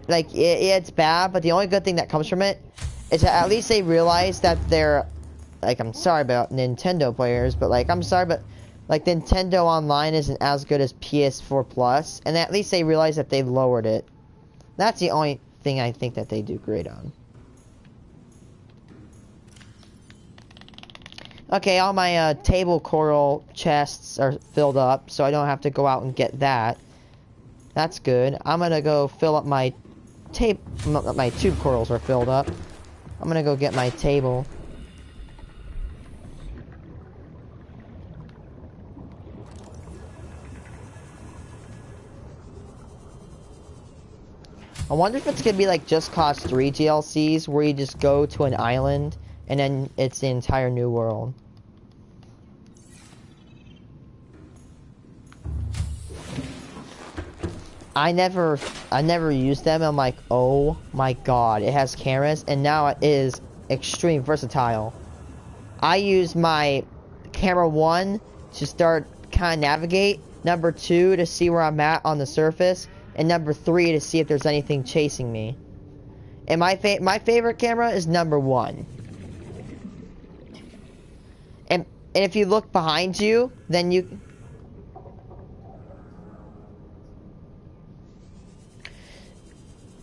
like, it's bad, but the only good thing that comes from it is that at least they realize that they're, like, I'm sorry about Nintendo players, but, like, I'm sorry, but, like, Nintendo Online isn't as good as PS4 Plus, and at least they realize that they lowered it. That's the only thing I think that they do great on. Okay, all my table coral chests are filled up, so I don't have to go out and get that. That's good. I'm gonna go fill up my my tube corals are filled up. I'm gonna go get my table. I wonder if it's gonna be like Just Cause 3 DLCs where you just go to an island and then it's the entire new world. I never used them. I'm like, oh my god, it has cameras, and now it is extreme versatile. I use my camera 1 to start kind of navigate, number 2 to see where I'm at on the surface, and number 3 to see if there's anything chasing me. And my favorite camera is number 1. And if you look behind you, then you...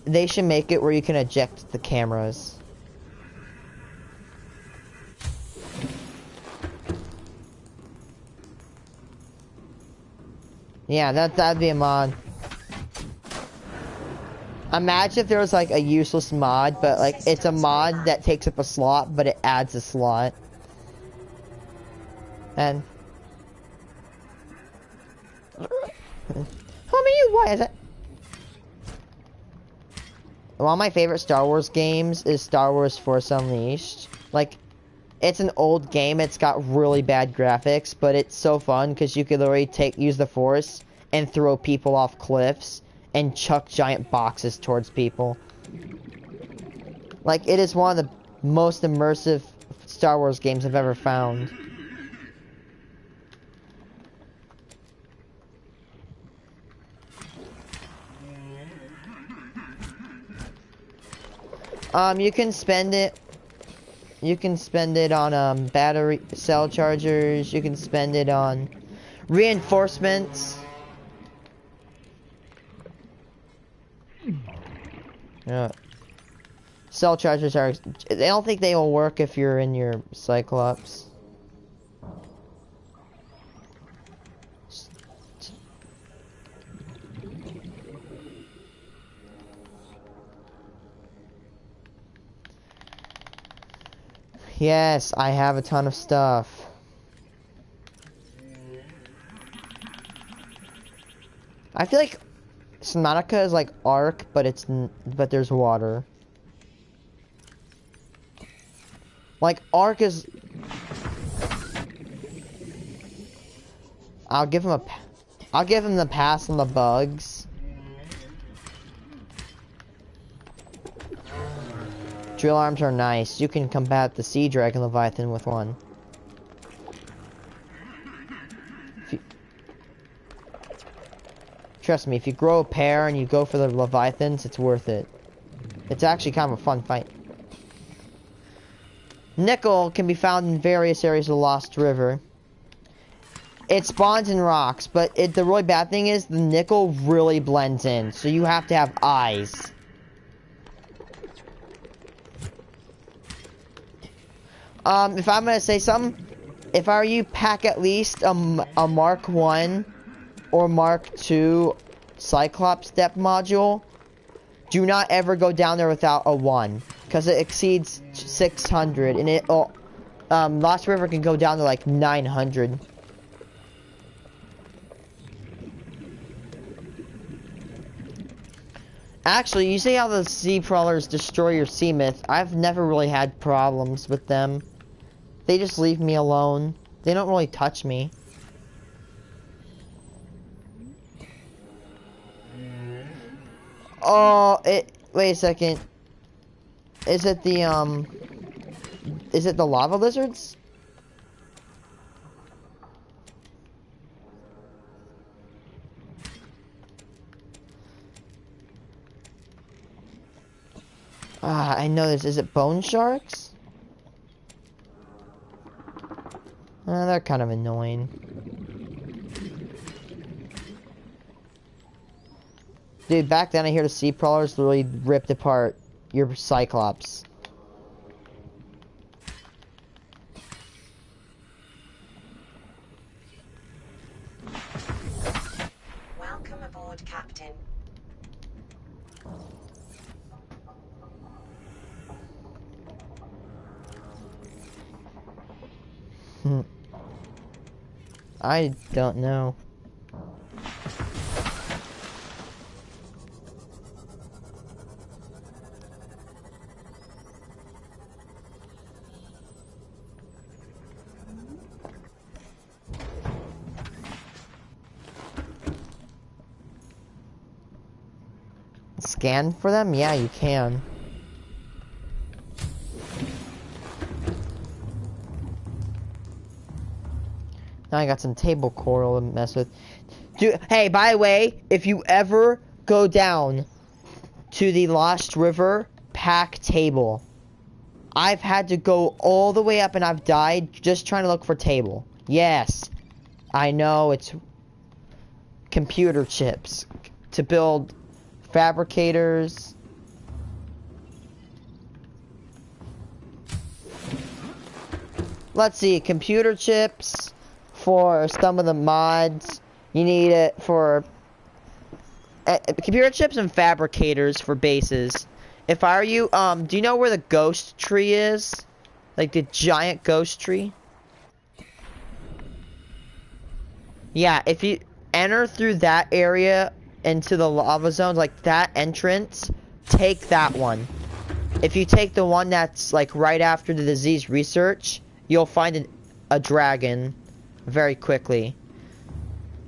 They should make it where you can eject the cameras. Yeah, that'd be a mod. Imagine if there was like a useless mod, but like it's a mod that takes up a slot, but it adds a slot. And homie, why is it? One of my favorite Star Wars games is Star Wars Force Unleashed. Like, it's an old game, it's got really bad graphics, but it's so fun because you could literally use the Force and throw people off cliffs and chuck giant boxes towards people. Like, it is one of the most immersive Star Wars games I've ever found. You can spend it. You can spend it on battery cell chargers. You can spend it on reinforcements. Yeah. Cell chargers are. I don't think they will work if you're in your Cyclops. Yes, I have a ton of stuff. I feel like Subnautica is like Ark, but there's water. Like Ark is. I'll give him the pass on the bugs. Drill arms are nice. You can combat the Sea Dragon Leviathan with one. Trust me, if you grow a pair and you go for the Leviathans, it's worth it. It's actually kind of a fun fight. Nickel can be found in various areas of the Lost River. It spawns in rocks, but the really bad thing is the nickel really blends in, so you have to have eyes. If I'm gonna say something, if I were you, pack at least a Mark 1 or Mark 2 Cyclops depth module. Do not ever go down there without a 1, because it exceeds 600, and Lost River can go down to like 900. Actually, you say how the sea crawlers destroy your sea myth. I've never really had problems with them. They just leave me alone. They don't really touch me. Oh, wait a second. Is it the lava lizards? Ah, I know this. Is it bone sharks? They're kind of annoying. Dude, back then I hear the sea crawlers literally ripped apart your Cyclops. Welcome aboard, Captain. I don't know. Scan for them? Yeah, you can. Now I got some table coral to mess with. Dude, hey, by the way, if you ever go down to the Lost River, pack table. I've had to go all the way up and I've died just trying to look for table. Yes, I know it's computer chips to build fabricators. Let's see, computer chips for some of the mods. You need it for computer chips and fabricators for bases. If I were you, do you know where the ghost tree is? Like the giant ghost tree? Yeah, if you enter through that area into the lava zones, like that entrance, take that one. If you take the one that's like right after the disease research, you'll find a dragon very quickly.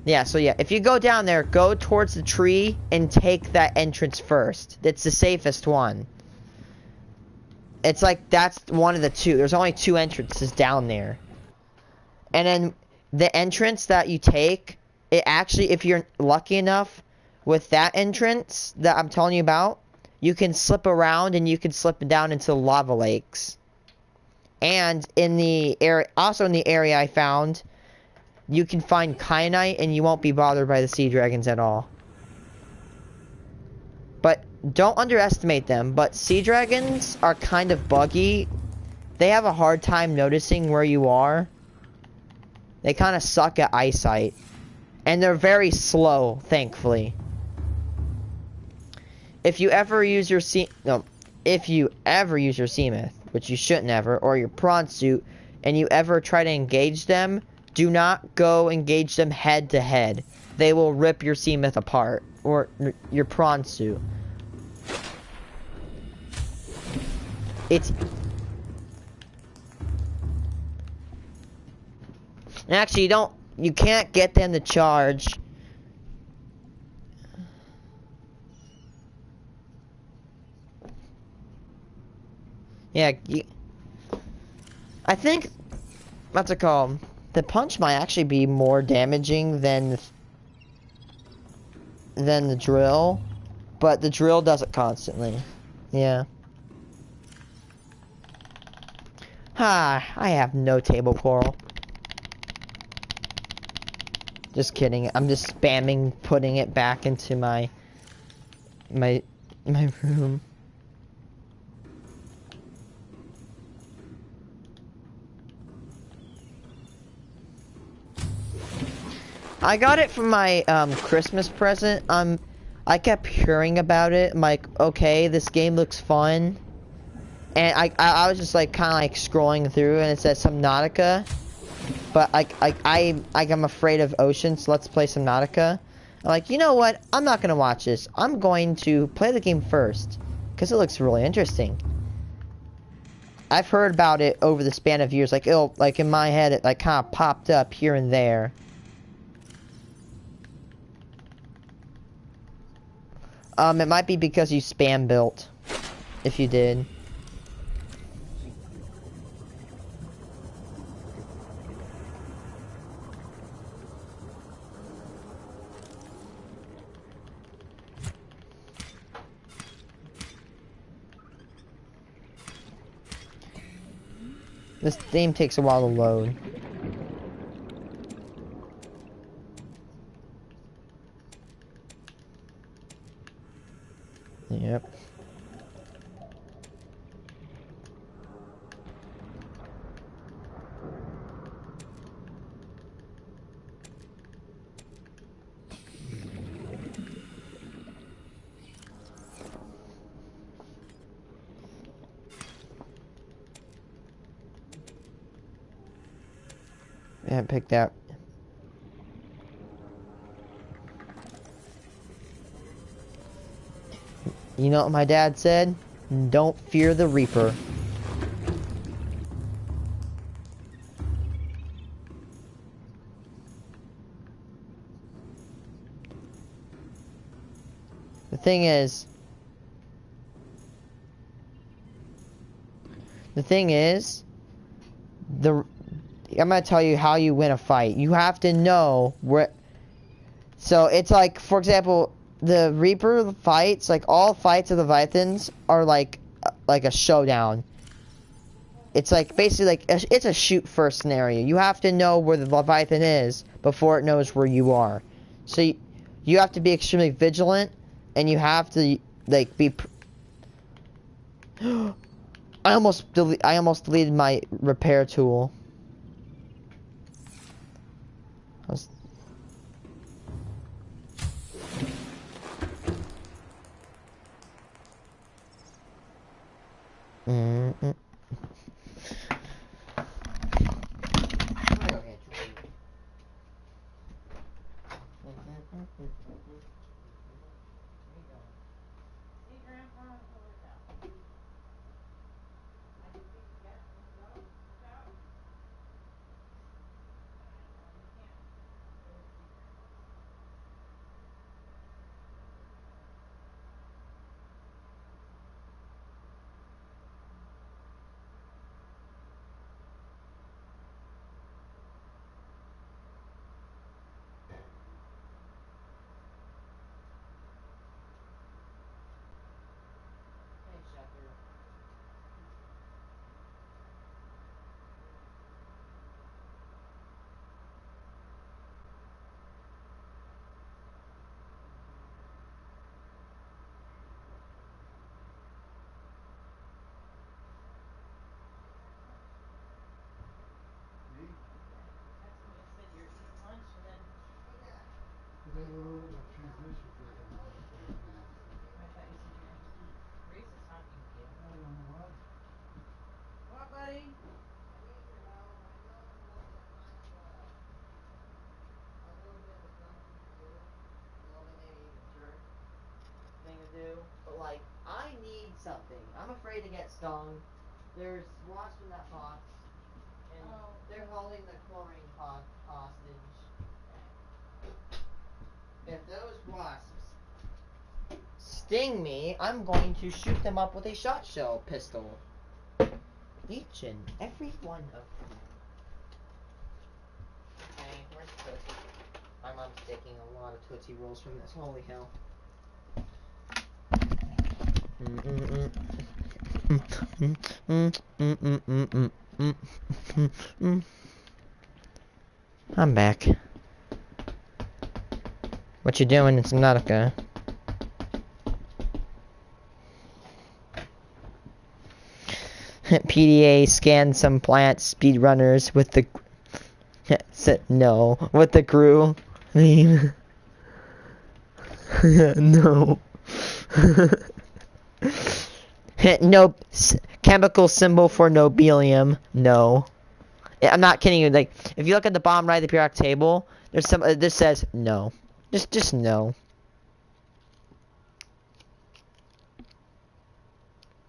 Yeah, so yeah, if you go down there, go towards the tree and take that entrance first. It's the safest one. It's like, that's one of the two. There's only two entrances down there. And then the entrance that you take, it actually, if you're lucky enough with that entrance that I'm telling you about, you can slip around and you can slip down into lava lakes. And in the area, also in the area I found, you can find kyanite and you won't be bothered by the sea dragons at all. But don't underestimate them. But sea dragons are kind of buggy. They have a hard time noticing where you are. They kind of suck at eyesight. And they're very slow, thankfully. If you ever use your if you ever use your sea myth, which you shouldn't ever, or your prawn suit, and you ever try to engage them, do not go engage them head to head. They will rip your sea myth apart, or your prawn suit. It's actually you can't get them to charge. Yeah, I think what's it called? The punch might actually be more damaging than the drill, but the drill does it constantly. Yeah. I have no table coral. Just kidding. I'm just spamming putting it back into my room. I got it from my Christmas present. I kept hearing about it. I'm like, okay, this game looks fun. And I was just like kind of like scrolling through, and it says Subnautica. But I'm afraid of oceans, so let's play Subnautica. I'm like, you know what? I'm not gonna watch this. I'm going to play the game first. Because it looks really interesting. I've heard about it over the span of years. Like, like in my head, it like kind of popped up here and there. It might be because you spam built. If you did. This game takes a while to load. Yep. I haven't picked out. You know what my dad said? Don't fear the Reaper. The thing is, I'm gonna tell you how you win a fight. You have to know where. So it's like, for example, the Reaper fights, like all fights of the Leviathans are like a showdown. It's like basically like it's a shoot first scenario. You have to know where the Leviathan is before it knows where you are. So you have to be extremely vigilant, and you have to like be. I almost deleted my repair tool. What, buddy? Thing to do, but like I need something. I'm afraid to get stung. There's wasps in that box, and they're holding the chlorine pod hostage. If those wasps sting me, I'm going to shoot them up with a shot shell pistol. Each and every one of them. Okay, where's Tootsie? My mom's taking a lot of Tootsie Rolls from this. Holy hell. I'm back. What you doing in Subnautica? PDA scanned some plant speedrunners with the no with the crew. No. No chemical symbol for nobelium. No. I'm not kidding you. Like, if you look at the bottom right of the periodic table, there's some. This says no. Just no.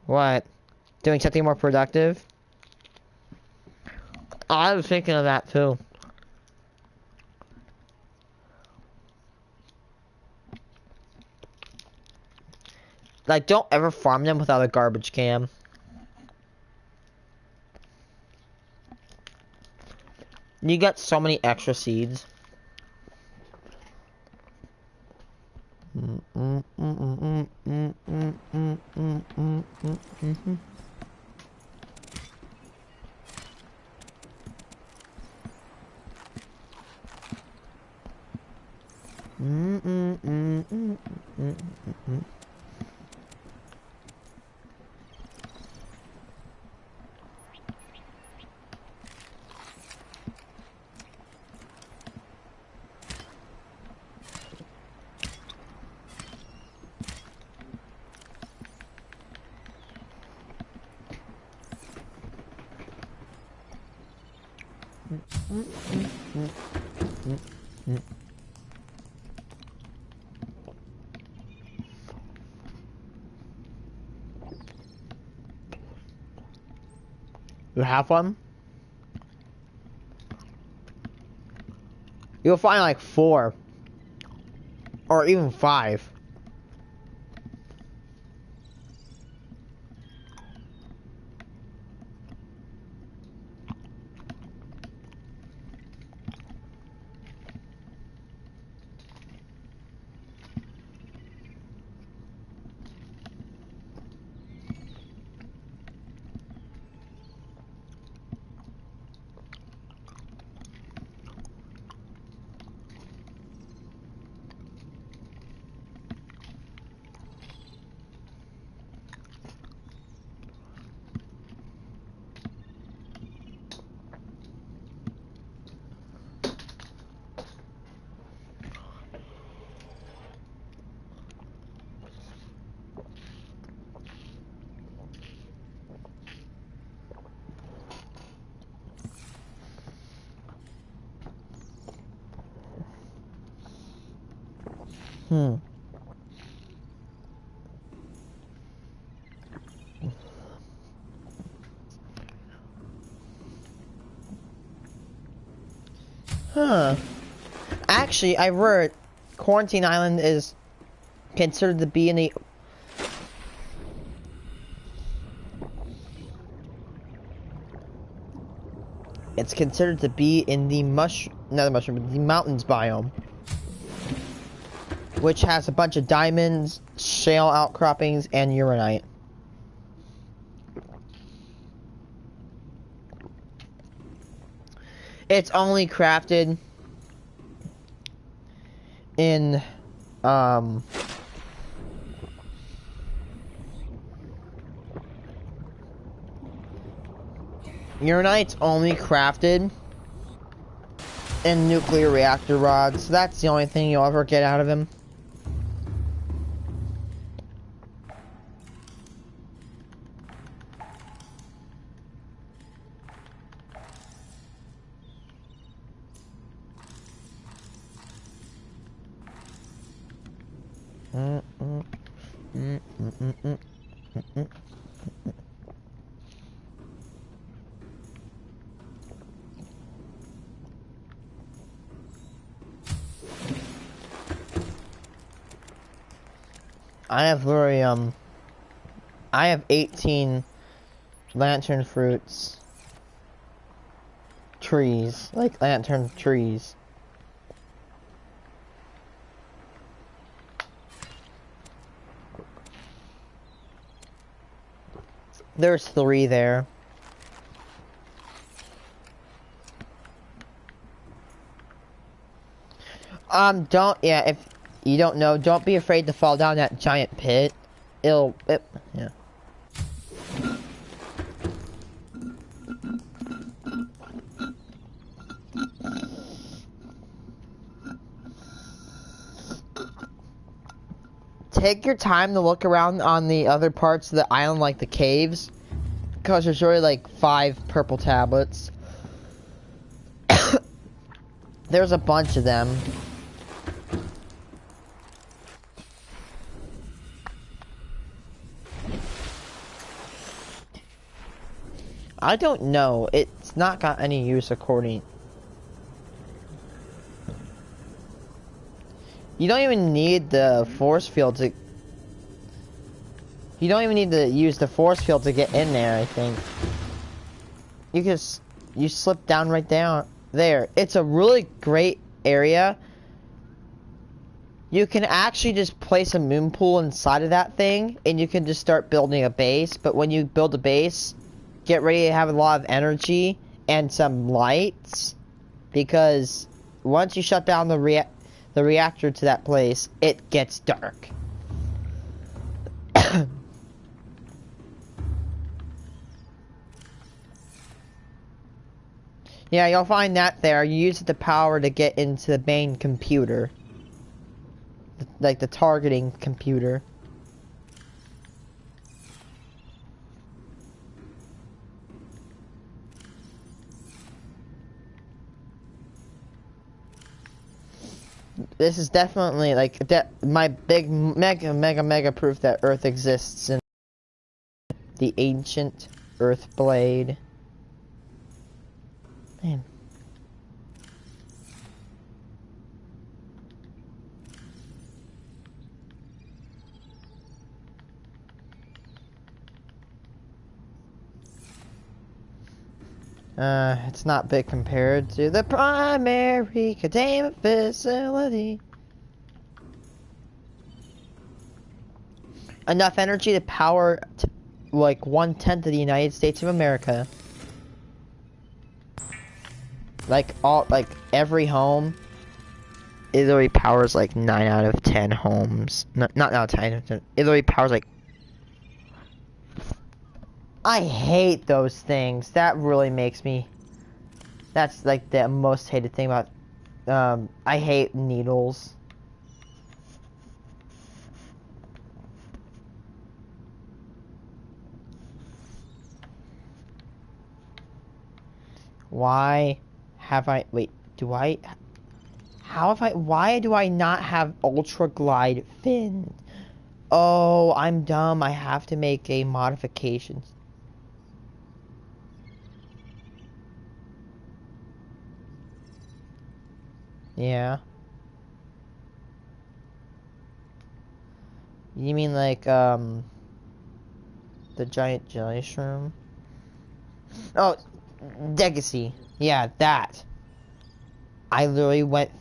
What? Doing something more productive? Oh, I was thinking of that too. Like, don't ever farm them without a garbage can. You get so many extra seeds. You have one? You'll find like 4. Or even 5. Huh. Actually, I read Quarantine Island is considered to be in the... It's considered to be in the the mountains biome. Which has a bunch of diamonds, shale outcroppings, and uranite. It's only crafted in, uranite's only crafted in nuclear reactor rods. That's the only thing you'll ever get out of him. I have literally, I have 18 lantern fruits trees, like lantern trees. There's 3 there. If you don't know, don't be afraid to fall down that giant pit. Yeah. Take your time to look around on the other parts of the island, like the caves, because there's already like 5 purple tablets. There's a bunch of them. I don't know. It's not got any use according. You don't even need the force field to. You don't even need to use the force field to get in there, I think. You slip down right down there. It's a really great area. You can actually just place a moon pool inside of that thing, and you can just start building a base. But when you build a base, get ready to have a lot of energy and some lights, because once you shut down the reactor to that place, it gets dark. Yeah, you'll find that there. You use the power to get into the main computer. Like the targeting computer. This is definitely like my big mega proof that Earth exists in the ancient Earth blade. Man. It's not big compared to the primary containment facility. Enough energy to power like 1/10 of the United States of America. Like every home, it literally powers like 9 out of 10 homes. Not 9 out of 10. It literally powers like. I hate those things. That really makes me. That's like the most hated thing about. I hate needles. Why have I. Wait, do I. How have I. Why do I not have Ultra Glide fins? Oh, I'm dumb. I have to make a modification. Yeah. You mean like, the giant jelly shroom? Oh, Legacy. Yeah, that. I literally went.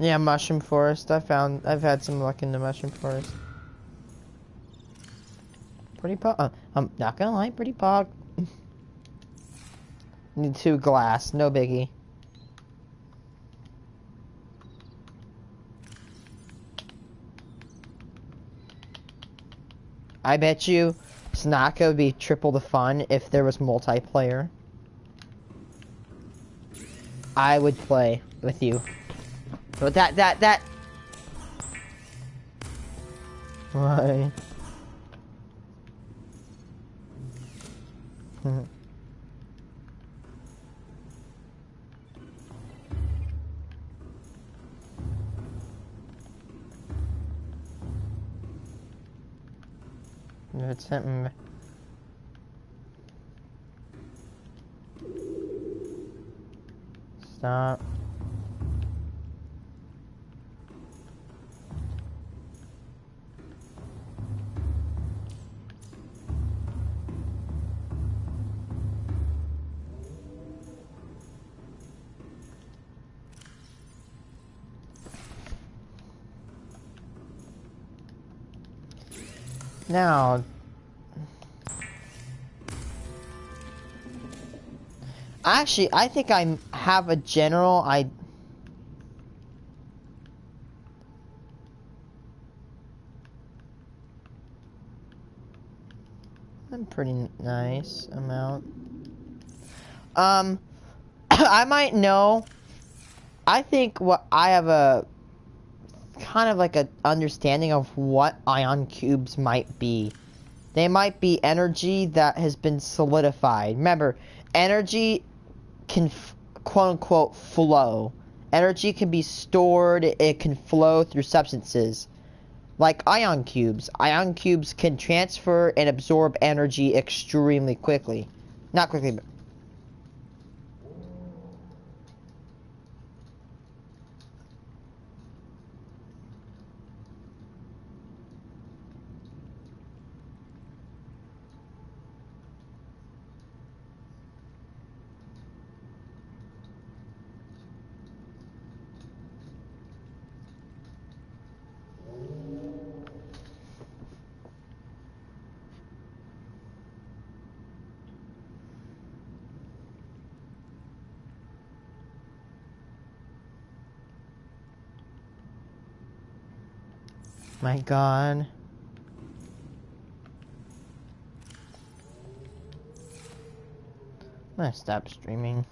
Yeah, mushroom forest. I've had some luck in the mushroom forest. Pretty pog. I'm not gonna lie, pretty pog. Need 2 glass, no biggie. I bet you Subnautica would be triple the fun if there was multiplayer. I would play with you. But that. Why? It's something. Stop. Now, actually, I think I have a general I'm pretty nice amount. I might know. I think what I have a kind of like a understanding of what ion cubes might be. They might be energy that has been solidified. Remember, energy can quote unquote flow. Energy can be stored, it can flow through substances. Like ion cubes. Ion cubes can transfer and absorb energy extremely quickly. Not quickly, but... My god. I'm gonna stop streaming.